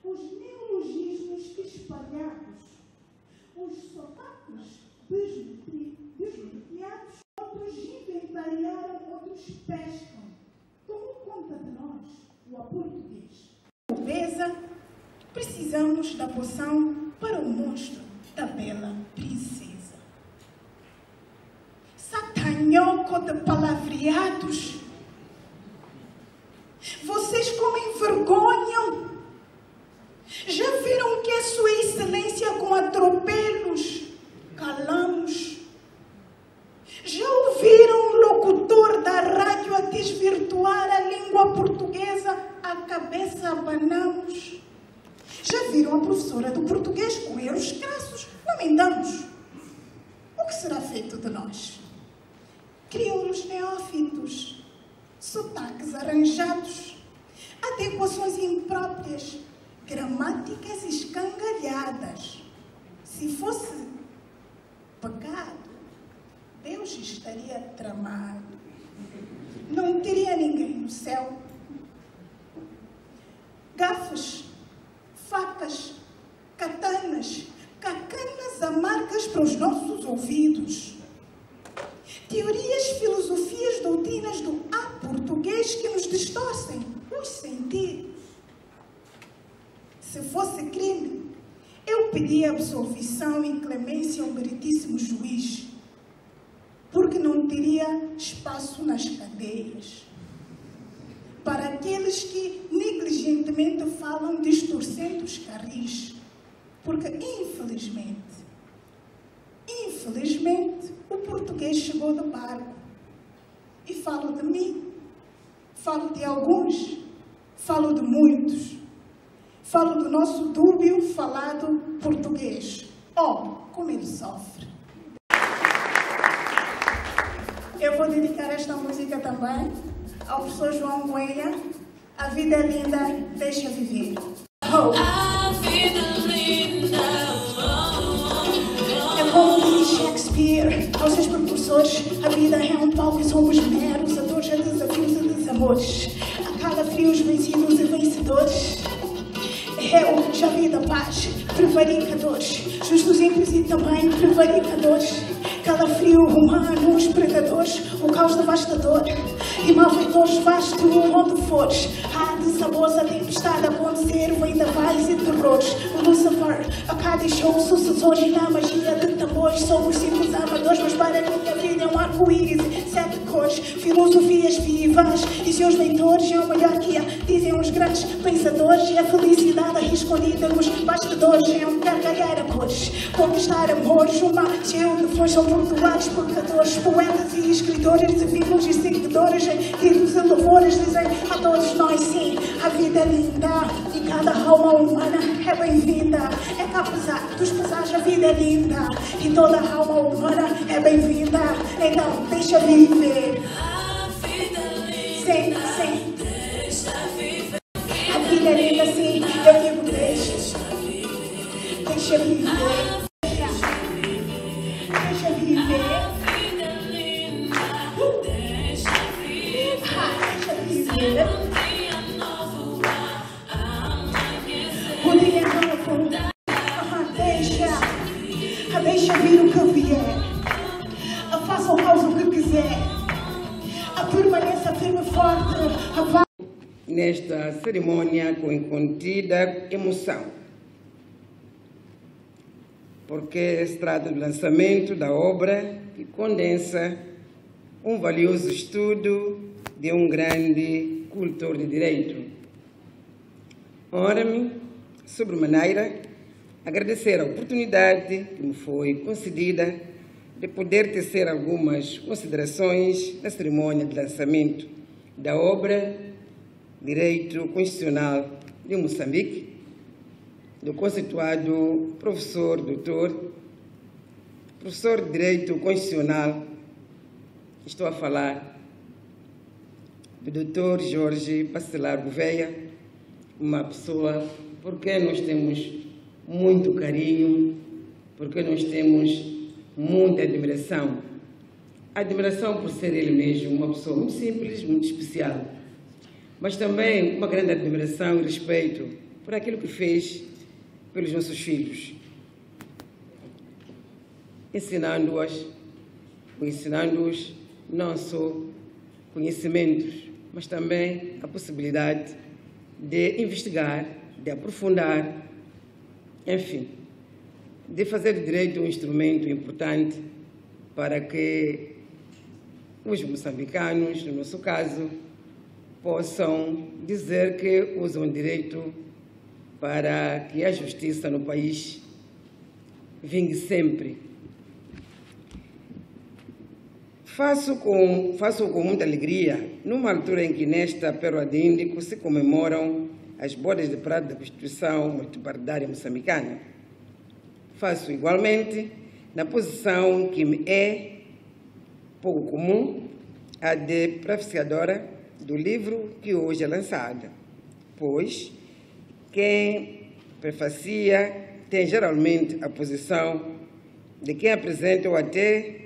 os neologismos espalhados, os sotacos desnorteados, outros inventariaram, outros pescam. Tomou conta de nós, o português. Beleza, precisamos da poção para o monstro da bela princesa. Satanhoco de palavreados, vocês como envergonham. Já viram que a Suíça Já ouviram um locutor da rádio a desvirtuar a língua portuguesa? A cabeça abanamos. Já viram a professora do português com erros crassos? Lamentamos. O que será feito de nós? Crioulos neófitos, sotaques arranjados, adequações impróprias, gramáticas escangalhadas. Se fosse pecado, Deus estaria tramado. Não teria ninguém no céu. Garfos, facas, katanas, cacanas amargas para os nossos ouvidos. Teorias, filosofias, doutrinas do português que nos distorcem os sentidos. Se fosse crime, eu pedia absolvição e clemência ao meritíssimo juiz, porque não teria espaço nas cadeias para aqueles que negligentemente falam distorcendo os carris, porque infelizmente, o português chegou de barco. E falo de mim, falo de alguns, falo de muitos. Falo do nosso dúbio falado português. Oh, como ele sofre. Eu vou dedicar esta música também ao professor João Coelho. A vida é linda, deixa viver. Oh. A vida é linda. É como diz Shakespeare aos seus precursores: a vida é um palco e somos meros atores a desafios e desamores. A calafrios vencidos e vencedores. Eu já vi da paz, prevaricadores, justos ímpios e também prevaricadores. Calafrio humano, os predadores, o caos devastador. E malfeitores vasto onde fores. Há de sabores a tempestade a acontecer, vendavais e terrores. O Lucifer a cá deixou sucessores e na magia de tambores. Somos simples amadores, mas para a minha vida é um arco-íris, 7 cores, filosofias vivas e seus leitores. É o melhor que há, dizem os grandes pensadores. E a felicidade aí escondida nos bastidores é um gargalhar a cores, conquistar amores. Uma cheio de flores são portuários, pecadores, poetas e escritores, vivos e seguidores. Ritos e louvores dizem a todos nós sim, a vida é linda e cada alma humana é bem-vinda. É que apesar dos pesares a vida é linda e toda alma humana é bem-vinda. Então deixa viver. Sim, sim. A vida é linda, sim, eu digo deixa. Deixa viver. Deixa viver. O dia novo, deixa vir o que vier, faça o caos o que quiser, a permanência firme e forte. Nesta cerimônia com incontida emoção, porque se trata do lançamento da obra que condensa um valioso estudo de um grande cultor de direito. Ora-me, sobremaneira, agradecer a oportunidade que me foi concedida de poder tecer algumas considerações na cerimônia de lançamento da obra Direito Constitucional de Moçambique, do conceituado professor, doutor, professor de Direito Constitucional. Estou a falar do Dr. Jorge Bacelar Gouveia, uma pessoa por quem nós temos muito carinho, por quem nós temos muita admiração. Admiração por ser ele mesmo uma pessoa muito simples, muito especial, mas também uma grande admiração e respeito por aquilo que fez pelos nossos filhos, ensinando-os não só conhecimentos, mas também a possibilidade de investigar, de aprofundar, enfim, de fazer do direito um instrumento importante para que os moçambicanos, no nosso caso, possam dizer que usam o direito para que a justiça no país vingue sempre. Faço com muita alegria, numa altura em que nesta Pérola de Índico se comemoram as bodas de prata da Constituição multipartidária moçambicana. Faço igualmente na posição que me é pouco comum, a de prefaciadora do livro que hoje é lançado, pois quem prefacia tem geralmente a posição de quem apresenta ou até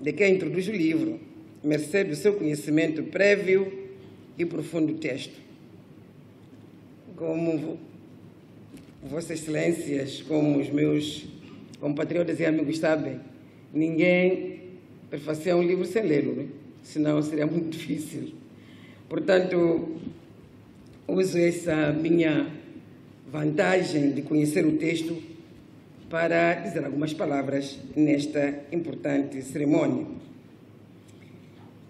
de quem introduz o livro, mercê do seu conhecimento prévio e profundo do texto. Como Vossas Excelências, como os meus compatriotas e amigos sabem, ninguém prefacia um livro sem lê-lo, né? Senão seria muito difícil. Portanto, uso essa minha vantagem de conhecer o texto para dizer algumas palavras nesta importante cerimônia.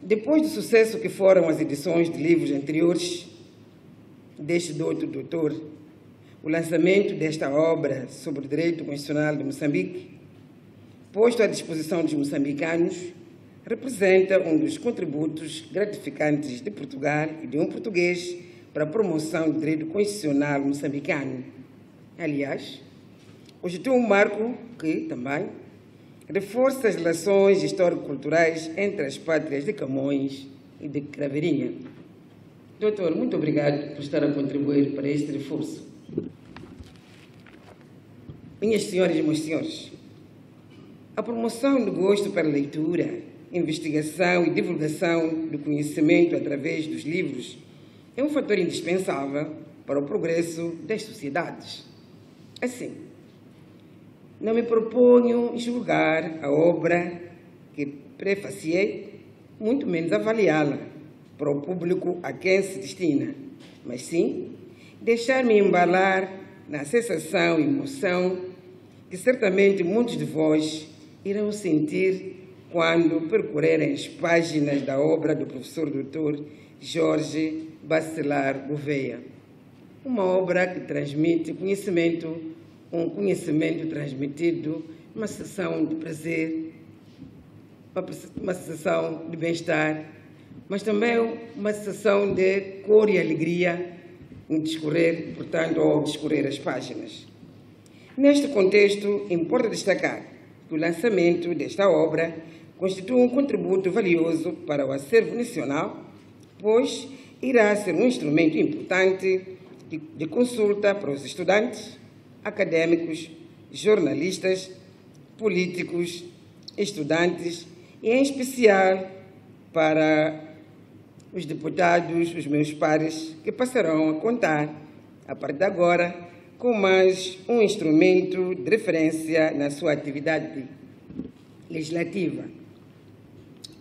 Depois do sucesso que foram as edições de livros anteriores deste doutor, o lançamento desta obra sobre o direito constitucional de Moçambique, posto à disposição dos moçambicanos, representa um dos contributos gratificantes de Portugal e de um português para a promoção do direito constitucional moçambicano. Aliás, constitui um marco que, também, reforça as relações histórico-culturais entre as pátrias de Camões e de Craveirinha. Doutor, muito obrigado por estar a contribuir para este reforço. Minhas senhoras e meus senhores, a promoção do gosto pela leitura, investigação e divulgação do conhecimento através dos livros é um fator indispensável para o progresso das sociedades. Assim, não me proponho julgar a obra que prefaciei, muito menos avaliá-la para o público a quem se destina, mas sim deixar-me embalar na sensação e emoção que certamente muitos de vós irão sentir quando percorrerem as páginas da obra do professor Dr. Jorge Bacelar Gouveia. Uma obra que transmite conhecimento, um conhecimento transmitido, uma sensação de prazer, uma sensação de bem-estar, mas também uma sensação de cor e alegria no discorrer, portanto, ao discorrer as páginas. Neste contexto, importa destacar que o lançamento desta obra constitui um contributo valioso para o acervo nacional, pois irá ser um instrumento importante de consulta para os estudantes, acadêmicos, jornalistas, políticos, estudantes e, em especial, para os deputados, os meus pares, que passarão a contar, a partir de agora, com mais um instrumento de referência na sua atividade legislativa.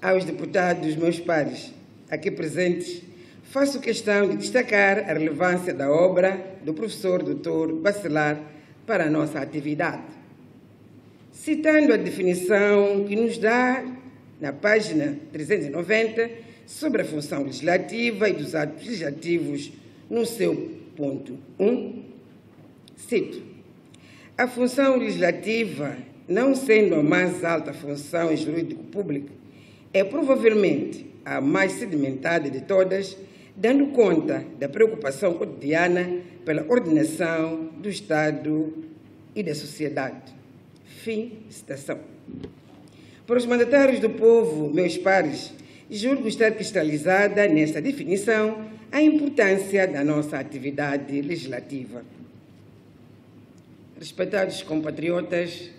Aos deputados, meus pares, aqui presentes, faço questão de destacar a relevância da obra do professor Dr. Bacelar para a nossa atividade. Citando a definição que nos dá na página 390 sobre a função legislativa e dos atos legislativos no seu ponto 1, cito: a função legislativa, não sendo a mais alta função jurídico-pública, é provavelmente a mais sedimentada de todas, dando conta da preocupação cotidiana pela ordenação do Estado e da sociedade. Fim de citação. Para os mandatários do povo, meus pares, julgo estar cristalizada nesta definição a importância da nossa atividade legislativa. Respeitados compatriotas,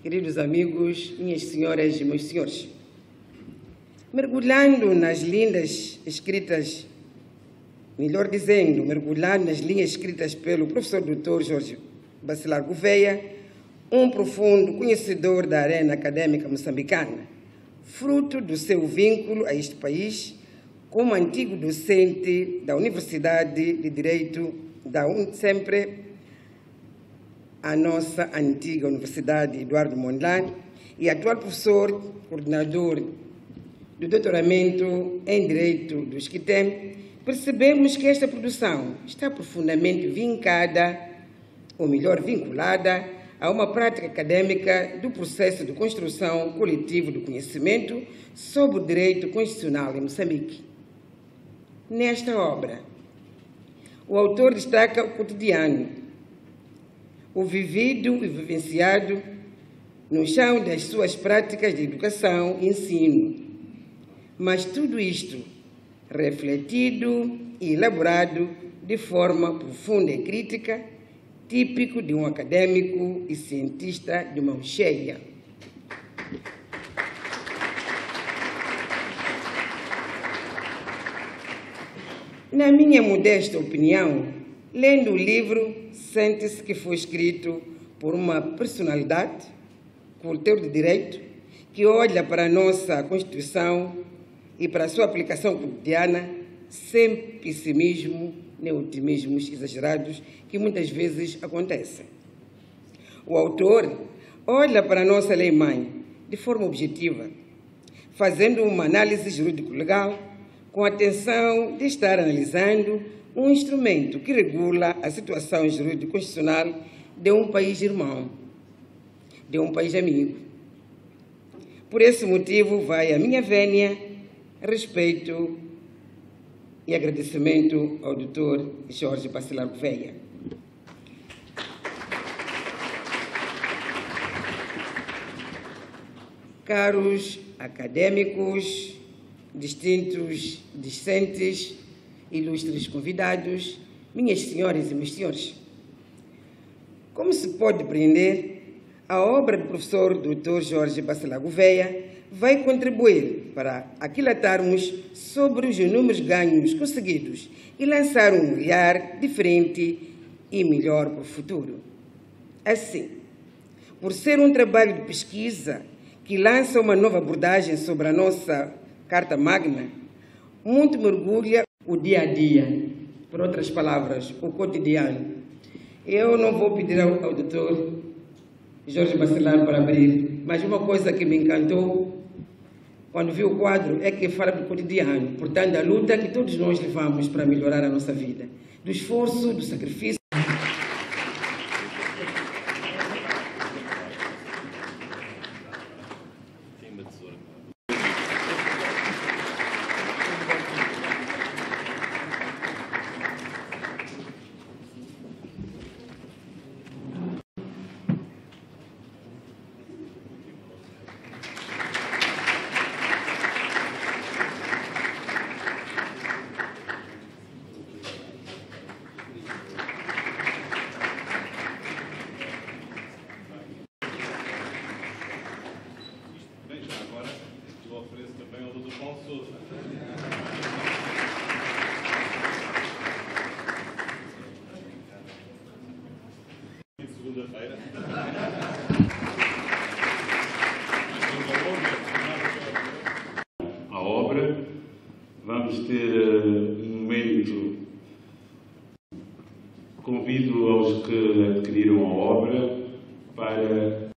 queridos amigos, minhas senhoras e meus senhores, mergulhando nas linhas escritas, mergulhando nas linhas escritas pelo professor Dr. Jorge Bacelar Gouveia, um profundo conhecedor da arena acadêmica moçambicana, fruto do seu vínculo a este país, como antigo docente da Universidade de Direito da sempre a nossa antiga Universidade Eduardo Mondlane e atual professor, coordenador do doutoramento em Direito do ISCTEM, percebemos que esta produção está profundamente vincada, ou melhor, vinculada, a uma prática acadêmica do processo de construção coletivo do conhecimento sobre o direito constitucional em Moçambique. Nesta obra, o autor destaca o cotidiano, o vivido e vivenciado no chão das suas práticas de educação e ensino, mas tudo isto refletido e elaborado de forma profunda e crítica, típico de um acadêmico e cientista de mão cheia. Na minha modesta opinião, lendo o livro, sente-se que foi escrito por uma personalidade, cultor de direito, que olha para a nossa Constituição e para a sua aplicação cotidiana sem pessimismo nem otimismos exagerados que muitas vezes acontecem. O autor olha para a nossa lei-mãe de forma objetiva, fazendo uma análise jurídico-legal com a atenção de estar analisando um instrumento que regula a situação jurídico-constitucional de um país irmão, de um país amigo. Por esse motivo, vai a minha vénia, respeito e agradecimento ao Dr. Jorge Bacelar Gouveia. Caros acadêmicos, distintos discentes, ilustres convidados, minhas senhoras e meus senhores, como se pode compreender, a obra do professor Dr. Jorge Bacelar Gouveia vai contribuir para aquilatarmos sobre os inúmeros ganhos conseguidos e lançar um olhar diferente e melhor para o futuro. Assim, por ser um trabalho de pesquisa que lança uma nova abordagem sobre a nossa Carta Magna, muito me orgulha o dia a dia, por outras palavras, o cotidiano. Eu não vou pedir ao Dr. Jorge Bacelar para abrir, mas uma coisa que me encantou quando vi o quadro é que fala do cotidiano, portanto, da luta que todos nós levamos para melhorar a nossa vida, do esforço, do sacrifício. A obra, vamos ter um momento. Convido aos que adquiriram a obra para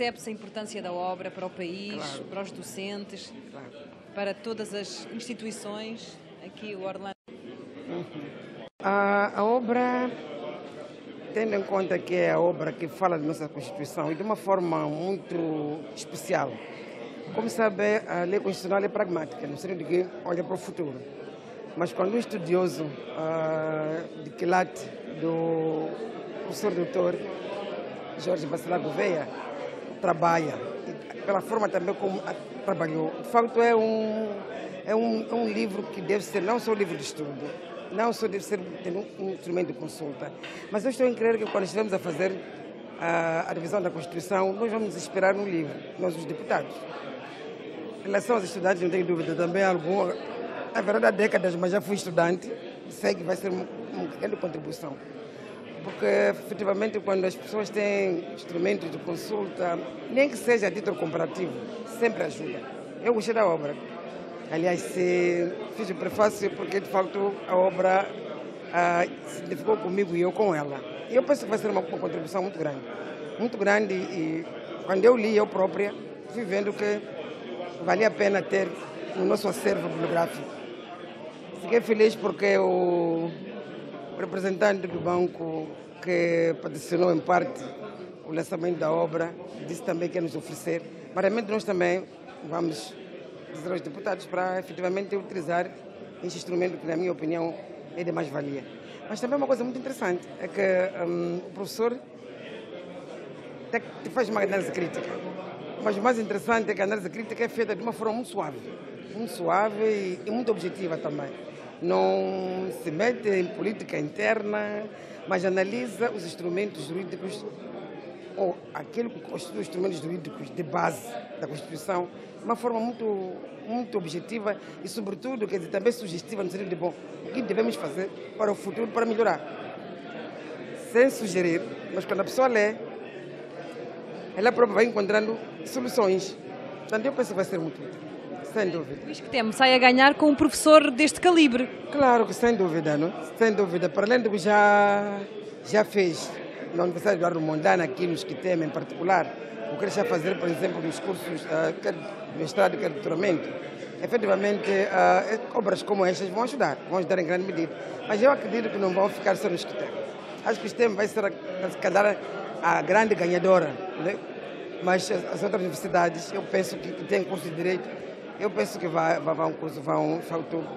percebe-se a importância da obra para o país, claro, para os docentes, claro, para todas as instituições. Aqui o Orlando. A obra, tendo em conta que é a obra que fala da nossa Constituição e de uma forma muito especial. Como sabe, a lei constitucional é pragmática, no sentido de que olha para o futuro. Mas quando um estudioso de quilate do professor doutor Jorge Bacelar Gouveia trabalha, e pela forma também como trabalhou, de facto é um livro que deve ser não só um livro de estudo, não só deve ser um instrumento de consulta, mas eu estou em crer que quando estivermos a fazer a revisão da Constituição, nós vamos esperar um livro, nós os deputados. Em relação aos estudantes, não tenho dúvida, também alguma, na verdade há décadas, mas já fui estudante, sei que vai ser uma grande contribuição. porque efetivamente quando as pessoas têm instrumentos de consulta, nem que seja a título comparativo, sempre ajuda. Eu gostei da obra. Aliás, fiz o prefácio porque de facto a obra se identificou comigo e eu com ela. E eu penso que vai ser uma contribuição muito grande e quando eu li eu própria, fui vendo que valia a pena ter no nosso acervo bibliográfico. Fiquei feliz porque o representante do banco que patrocinou em parte o lançamento da obra disse também que ia nos oferecer. Mas realmente nós também vamos dizer aos deputados para efetivamente utilizar este instrumento que, na minha opinião, é de mais-valia. Mas também uma coisa muito interessante é que o professor faz uma análise crítica. Mas o mais interessante é que a análise crítica é feita de uma forma muito suave e muito objetiva também. Não se mete em política interna, mas analisa os instrumentos jurídicos ou aquilo que constitui os instrumentos jurídicos de base da Constituição de uma forma muito objetiva e, sobretudo, quer dizer, também sugestiva no sentido de, bom, o que devemos fazer para o futuro para melhorar. Sem sugerir, mas quando a pessoa lê, ela própria vai encontrando soluções. Portanto, eu penso que vai ser muito útil, sem dúvida. O ISCTEM sai a ganhar com um professor deste calibre. Claro que sem dúvida, não? Sem dúvida. Para além do que já fez na Universidade Eduardo Mondlane, aqui no ISCTEM em particular, o que ele está a fazer, por exemplo, nos cursos de mestrado e doutoramento, efetivamente, obras como estas vão ajudar em grande medida. Mas eu acredito que não vão ficar só no ISCTEM. Acho que o ISCTEM vai ser, se calhar, a grande ganhadora, né? Mas as outras universidades, eu penso que têm curso de Direito, eu penso que vão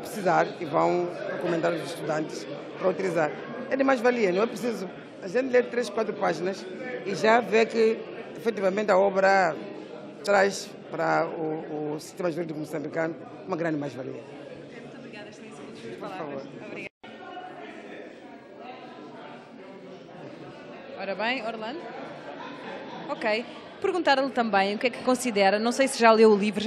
precisar e vão recomendar aos estudantes para utilizar. É de mais-valia, não é preciso a gente ler 3, 4 páginas e já vê que, efetivamente, a obra traz para o sistema jurídico moçambicano uma grande mais-valia. Muito obrigada, Excelência, por suas palavras. palavras. Obrigada. Ora bem, Orlando? Ok. Perguntar-lhe também o que é que considera, não sei se já leu o livro,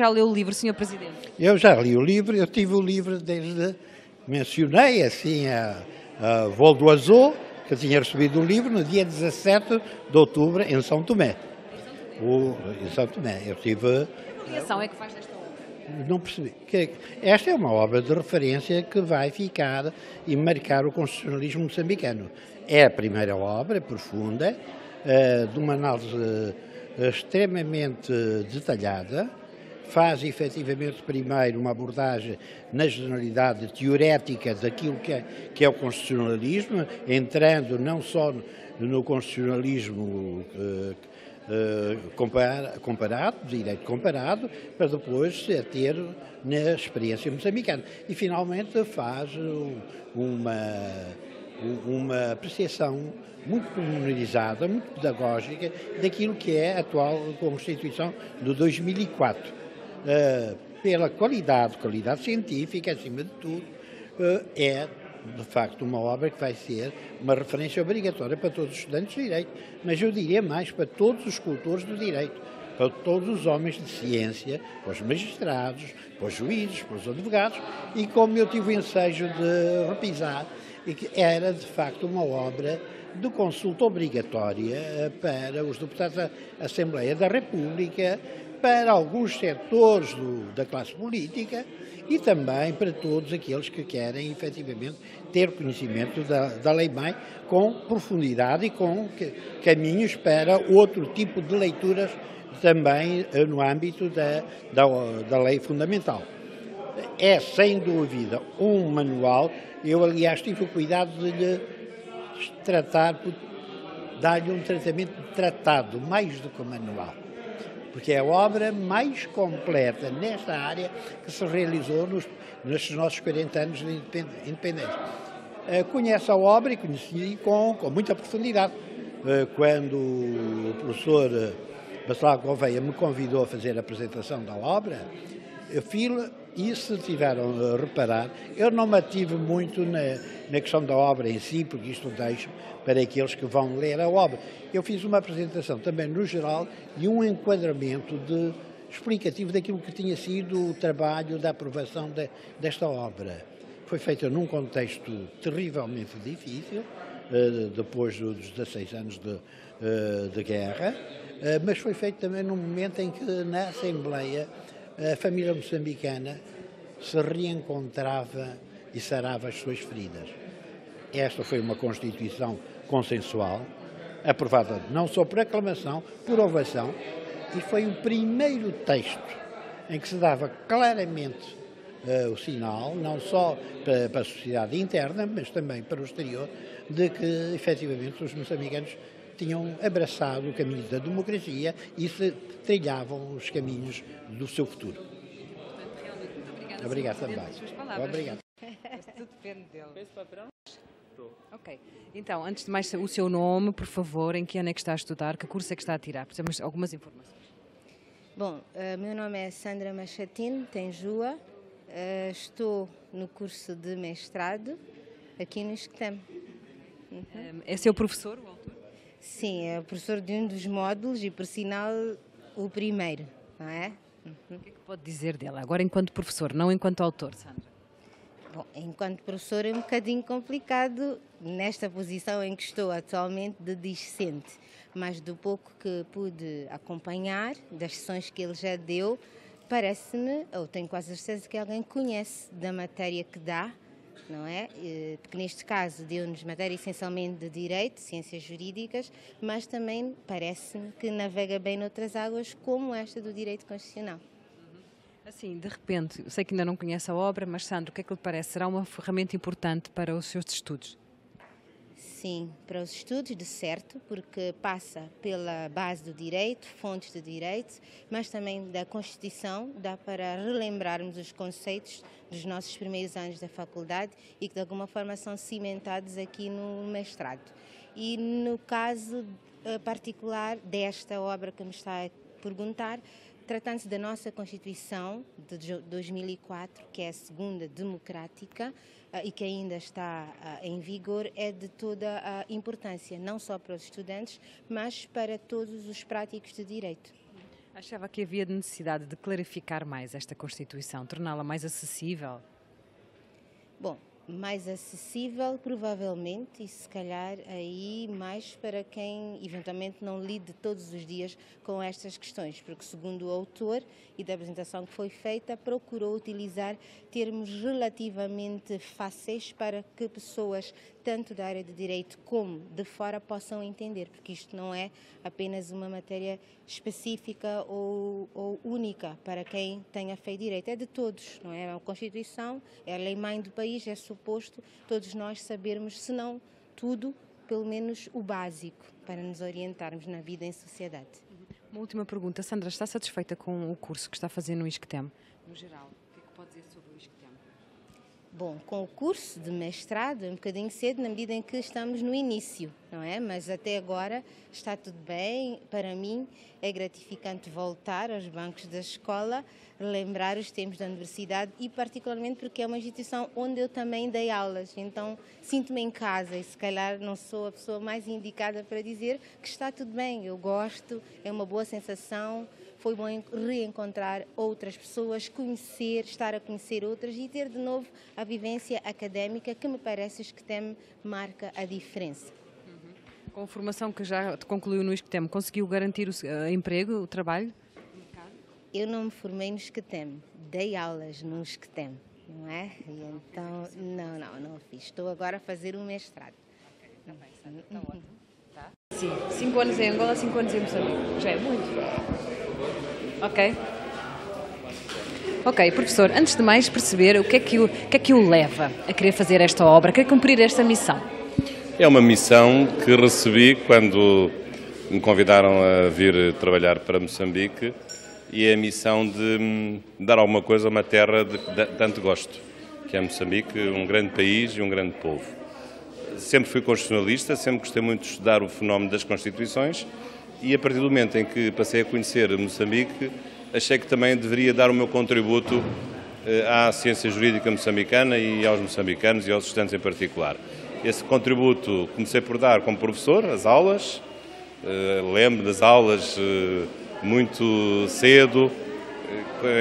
Sr. Presidente? Eu já li o livro, eu tive o livro desde, mencionei assim a voo do Azul, que eu tinha recebido o livro no dia 17 de outubro em São Tomé. Em São Tomé. Eu tive... Que avaliação é que faz desta obra? Não percebi. Esta é uma obra de referência que vai ficar e marcar o constitucionalismo moçambicano. É a primeira obra profunda, de uma análise extremamente detalhada, faz efetivamente primeiro uma abordagem na generalidade teorética daquilo que é o constitucionalismo, entrando não só no constitucionalismo comparado, direito comparado, para depois se ter na experiência moçambicana. E finalmente faz uma apreciação muito pormenorizada, muito pedagógica daquilo que é a atual Constituição de 2004. Pela qualidade científica, acima de tudo, é de facto uma obra que vai ser uma referência obrigatória para todos os estudantes de Direito, mas eu diria mais para todos os cultores do Direito, para todos os homens de ciência, para os magistrados, para os juízes, para os advogados, e como eu tive o ensejo de repisar, e que era de facto uma obra de consulta obrigatória para os deputados da Assembleia da República, para alguns setores da classe política e também para todos aqueles que querem efetivamente ter conhecimento da Lei-Mãe com profundidade e com caminhos para outro tipo de leituras também no âmbito da Lei Fundamental. É, sem dúvida, um manual. Eu, aliás, tive o cuidado de lhe tratar, dar-lhe um tratamento de tratado, mais do que um manual, porque é a obra mais completa nesta área que se realizou nestes nossos 40 anos de independência. Conheço a obra e conheci com muita profundidade. Quando o professor Bacelar Gouveia me convidou a fazer a apresentação da obra, eu fui-lhe, e se tiveram a reparar, eu não me ative muito na questão da obra em si, porque isto deixo para aqueles que vão ler a obra. Eu fiz uma apresentação também no geral e um enquadramento explicativo daquilo que tinha sido o trabalho da aprovação desta obra. Foi feita num contexto terrivelmente difícil, depois dos 16 anos de guerra, mas foi feito também num momento em que na Assembleia a família moçambicana se reencontrava e sarava as suas feridas. Esta foi uma Constituição consensual, aprovada não só por aclamação, por ovação, e foi o primeiro texto em que se dava claramente o sinal, não só para a sociedade interna, mas também para o exterior, de que, efetivamente, os moçambicanos tinham abraçado o caminho da democracia e se trilhavam os caminhos do seu futuro. Obrigado também. Obrigado. Tudo depende dele. Ok. Então, antes de mais, o seu nome, por favor, em que ano é que está a estudar, que curso é que está a tirar? Precisamos de algumas informações. Bom, meu nome é Sandra Machatino Tenjua, estou no curso de mestrado aqui no ISCTEM. É seu professor, o autor? Sim, é o professor de um dos módulos e, por sinal, o primeiro, não é? O que é que pode dizer dele, agora enquanto professor, não enquanto autor, Sandra? Bom, enquanto professor é um bocadinho complicado nesta posição em que estou atualmente de discente, mas do pouco que pude acompanhar, das sessões que ele já deu, parece-me, ou tenho quase certeza que alguém conhece da matéria que dá, não é? Porque neste caso deu-nos matéria essencialmente de Direito, Ciências Jurídicas, mas também parece-me que navega bem noutras águas como esta do Direito Constitucional. Assim, de repente, eu sei que ainda não conhece a obra, mas Sandro, o que é que lhe parece? Será uma ferramenta importante para os seus estudos? Sim, para os estudos, de certo, porque passa pela base do direito, fontes de direito, mas também da Constituição, dá para relembrarmos os conceitos dos nossos primeiros anos da faculdade e que de alguma forma são cimentados aqui no mestrado. E no caso particular desta obra que me está a perguntar, tratando-se da nossa Constituição de 2004, que é a segunda democrática e que ainda está em vigor, é de toda a importância, não só para os estudantes, mas para todos os práticos de direito. Achava que havia necessidade de clarificar mais esta Constituição, torná-la mais acessível? Bom, mais acessível, provavelmente, e se calhar aí mais para quem eventualmente não lide todos os dias com estas questões, porque segundo o autor e da apresentação que foi feita, procurou utilizar termos relativamente fáceis para que pessoas, tanto da área de direito como de fora, possam entender, porque isto não é apenas uma matéria específica ou única para quem tenha feito direito, é de todos, não é? É a Constituição, é a lei-mãe do país, é suposto todos nós sabermos, se não tudo, pelo menos o básico, para nos orientarmos na vida em sociedade. Uma última pergunta. Sandra, está satisfeita com o curso que está a fazer no ISCTEM? No geral, o que é que pode dizer sobre o ISCTEM? Bom, com o curso de mestrado é um bocadinho cedo, na medida em que estamos no início, não é? Mas até agora está tudo bem. Para mim é gratificante voltar aos bancos da escola, relembrar os tempos da universidade e particularmente porque é uma instituição onde eu também dei aulas. Então sinto-me em casa e se calhar não sou a pessoa mais indicada para dizer que está tudo bem. Eu gosto, é uma boa sensação. Foi bom reencontrar outras pessoas, conhecer, estar a conhecer outras e ter de novo a vivência académica que me parece que tem marca a diferença. Com a formação que já concluiu no ISCTEM, conseguiu garantir o emprego, o trabalho? Eu não me formei no ISCTEM, dei aulas no ISCTEM, não é? E então, não fiz. Estou agora a fazer um mestrado. Está bem, Sandra, está ótimo. Tá? Sim, 5 anos em Angola, 5 anos em Moçambique. Já é muito. Ok, professor, antes de mais perceber o que é que o leva a querer fazer esta obra, a querer cumprir esta missão? É uma missão que recebi quando me convidaram a vir trabalhar para Moçambique e é a missão de dar alguma coisa a uma terra de tanto gosto, que é Moçambique, um grande país e um grande povo. Sempre fui constitucionalista, sempre gostei muito de estudar o fenómeno das Constituições e a partir do momento em que passei a conhecer Moçambique, achei que também deveria dar o meu contributo à ciência jurídica moçambicana e aos moçambicanos e aos estudantes em particular. Esse contributo comecei por dar como professor, as aulas, lembro das aulas muito cedo,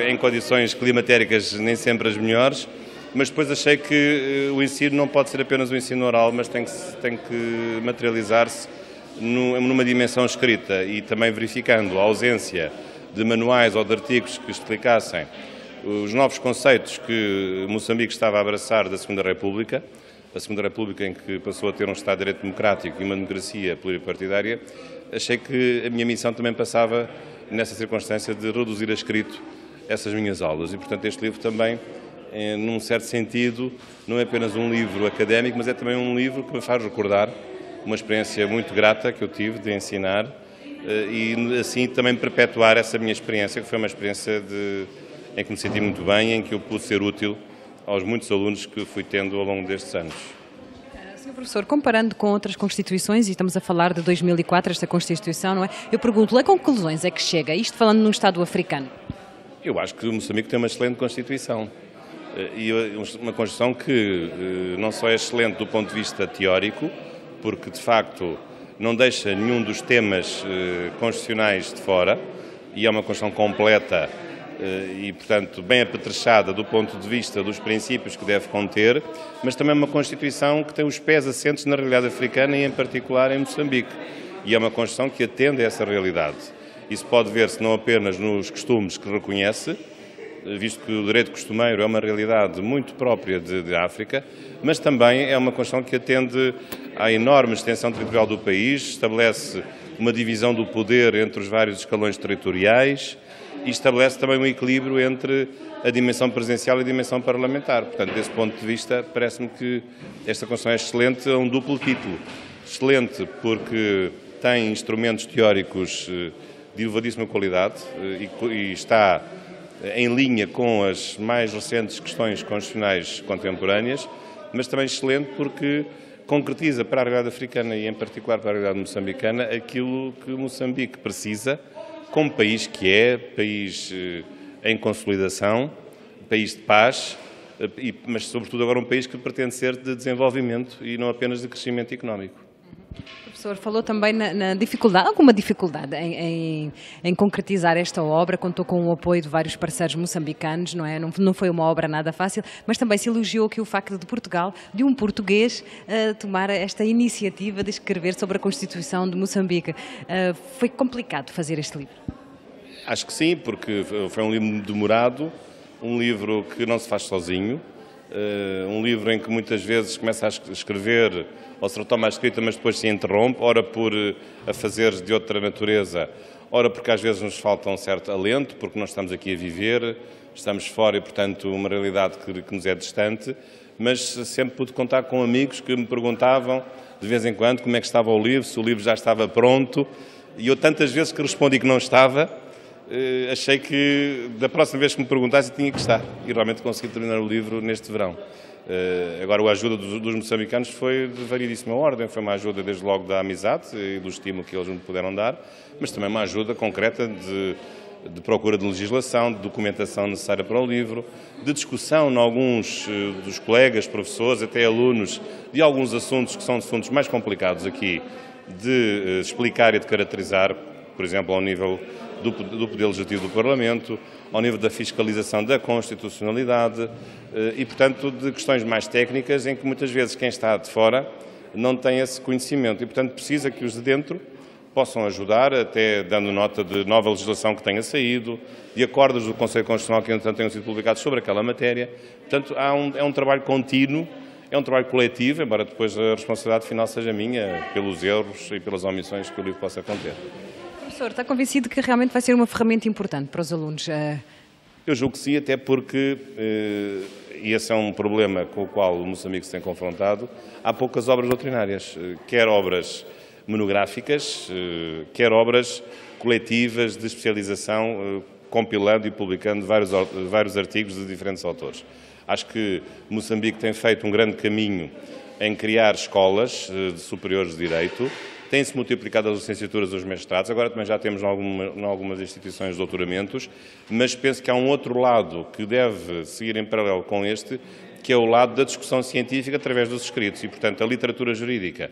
em condições climatéricas nem sempre as melhores, mas depois achei que o ensino não pode ser apenas o ensino oral, mas tem que materializar-se numa dimensão escrita e também verificando a ausência de manuais ou de artigos que explicassem os novos conceitos que Moçambique estava a abraçar da Segunda República, a Segunda República em que passou a ter um Estado de Direito Democrático e uma democracia pluripartidária. Achei que a minha missão também passava nessa circunstância de reduzir a escrito essas minhas aulas e, portanto, este livro também, num certo sentido, não é apenas um livro académico, mas é também um livro que me faz recordar uma experiência muito grata que eu tive de ensinar e, assim, também perpetuar essa minha experiência, que foi uma experiência em que me senti muito bem, em que eu pude ser útil aos muitos alunos que fui tendo ao longo destes anos. Sr. Professor, comparando com outras Constituições, e estamos a falar de 2004, esta Constituição, não é? Eu pergunto-lhe a conclusões é que chega, isto falando num Estado africano? Eu acho que Moçambique tem uma excelente Constituição. E uma Constituição que não só é excelente do ponto de vista teórico, porque, de facto, não deixa nenhum dos temas constitucionais de fora, e é uma Constituição completa e, portanto, bem apetrechada do ponto de vista dos princípios que deve conter, mas também é uma Constituição que tem os pés assentes na realidade africana e, em particular, em Moçambique. E é uma Constituição que atende a essa realidade. Isso pode ver-se não apenas nos costumes que reconhece, visto que o direito costumeiro é uma realidade muito própria de África, mas também é uma Constituição que atende à enorme extensão territorial do país, estabelece uma divisão do poder entre os vários escalões territoriais e estabelece também um equilíbrio entre a dimensão presidencial e a dimensão parlamentar. Portanto, desse ponto de vista, parece-me que esta Constituição é excelente a um duplo título. Excelente porque tem instrumentos teóricos de elevadíssima qualidade e está em linha com as mais recentes questões constitucionais contemporâneas, mas também excelente porque concretiza para a realidade africana e, em particular, para a realidade moçambicana, aquilo que Moçambique precisa como país que é, país em consolidação, país de paz, mas, sobretudo, agora um país que pretende ser de desenvolvimento e não apenas de crescimento económico. O professor falou também na dificuldade, alguma dificuldade em concretizar esta obra, contou com o apoio de vários parceiros moçambicanos, não é? Não foi uma obra nada fácil, mas também se elogiou aqui o facto de Portugal, de um português, tomar esta iniciativa de escrever sobre a Constituição de Moçambique. Foi complicado fazer este livro? Acho que sim, porque foi um livro demorado, um livro que não se faz sozinho, um livro em que muitas vezes começa a escrever ou se retoma a escrita, mas depois se interrompe, ora por afazeres de outra natureza, ora porque às vezes nos falta um certo alento, porque nós estamos aqui a viver, estamos fora e, portanto, uma realidade que nos é distante, mas sempre pude contar com amigos que me perguntavam, de vez em quando, como é que estava o livro, se o livro já estava pronto, e eu tantas vezes que respondi que não estava, achei que da próxima vez que me perguntasse tinha que estar, e realmente consegui terminar o livro neste verão. Agora, a ajuda dos moçambicanos foi de variedíssima ordem. Foi uma ajuda, desde logo, da amizade e do estímulo que eles me puderam dar, mas também uma ajuda concreta de procura de legislação, de documentação necessária para o livro, de discussão em alguns dos colegas, professores, até alunos, de alguns assuntos que são assuntos mais complicados aqui de explicar e de caracterizar, por exemplo, ao nível do Poder Legislativo do Parlamento, ao nível da fiscalização da constitucionalidade e, portanto, de questões mais técnicas em que muitas vezes quem está de fora não tem esse conhecimento e, portanto, precisa que os de dentro possam ajudar, até dando nota de nova legislação que tenha saído, de acordos do Conselho Constitucional que, entretanto, tenham sido publicados sobre aquela matéria. Portanto, é um trabalho contínuo, é um trabalho coletivo, embora depois a responsabilidade final seja minha, pelos erros e pelas omissões que o livro possa conter. Professor, está convencido que realmente vai ser uma ferramenta importante para os alunos? Eu julgo que sim, até porque, e esse é um problema com o qual o Moçambique se tem confrontado, há poucas obras doutrinárias, quer obras monográficas, quer obras coletivas de especialização, compilando e publicando vários artigos de diferentes autores. Acho que Moçambique tem feito um grande caminho em criar escolas superiores de Direito, tem-se multiplicado as licenciaturas e os mestrados, agora também já temos em algumas instituições de doutoramentos, mas penso que há um outro lado que deve seguir em paralelo com este, que é o lado da discussão científica através dos escritos e, portanto, a literatura jurídica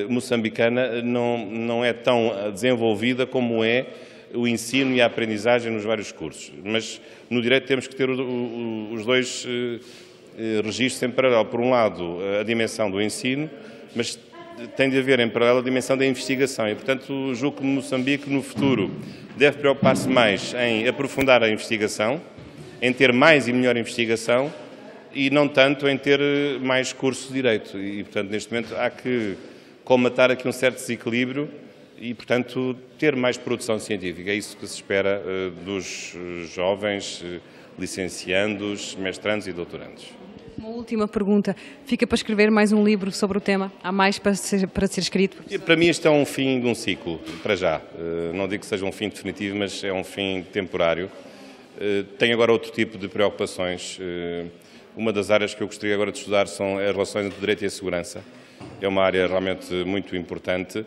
moçambicana não é tão desenvolvida como é o ensino e a aprendizagem nos vários cursos. Mas no direito temos que ter os dois registro em paralelo, por um lado, a dimensão do ensino, mas tem de haver em paralelo a dimensão da investigação e, portanto, julgo que Moçambique, no futuro, deve preocupar-se mais em aprofundar a investigação, em ter mais e melhor investigação e não tanto em ter mais cursos de direito. E, portanto, neste momento há que colmatar aqui um certo desequilíbrio e, portanto, ter mais produção científica. É isso que se espera dos jovens licenciandos, mestrandos e doutorandos. Uma última pergunta. Fica para escrever mais um livro sobre o tema? Há mais para ser escrito? Para mim isto é um fim de um ciclo, para já. Não digo que seja um fim definitivo, mas é um fim temporário. Tenho agora outro tipo de preocupações. Uma das áreas que eu gostaria agora de estudar são as relações entre o direito e a segurança. É uma área realmente muito importante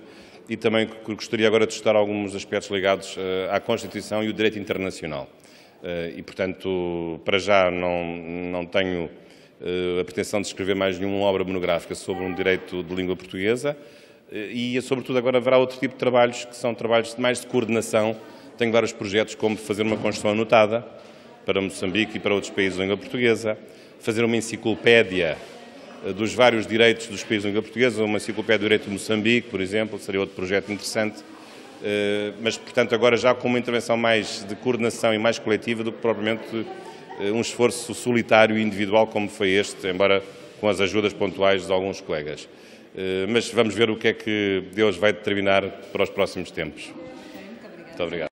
e também gostaria agora de estudar alguns aspectos ligados à Constituição e o direito internacional. E, portanto, para já não tenho a pretensão de escrever mais nenhuma obra monográfica sobre um direito de língua portuguesa e, sobretudo, agora haverá outro tipo de trabalhos que são trabalhos mais de coordenação. Tenho vários projetos como fazer uma Constituição anotada para Moçambique e para outros países de língua portuguesa, fazer uma enciclopédia dos vários direitos dos países de língua portuguesa, uma enciclopédia do direito de Moçambique, por exemplo, seria outro projeto interessante, mas, portanto, agora já com uma intervenção mais de coordenação e mais coletiva do que propriamente um esforço solitário e individual como foi este, embora com as ajudas pontuais de alguns colegas. Mas vamos ver o que é que Deus vai determinar para os próximos tempos. Muito obrigado.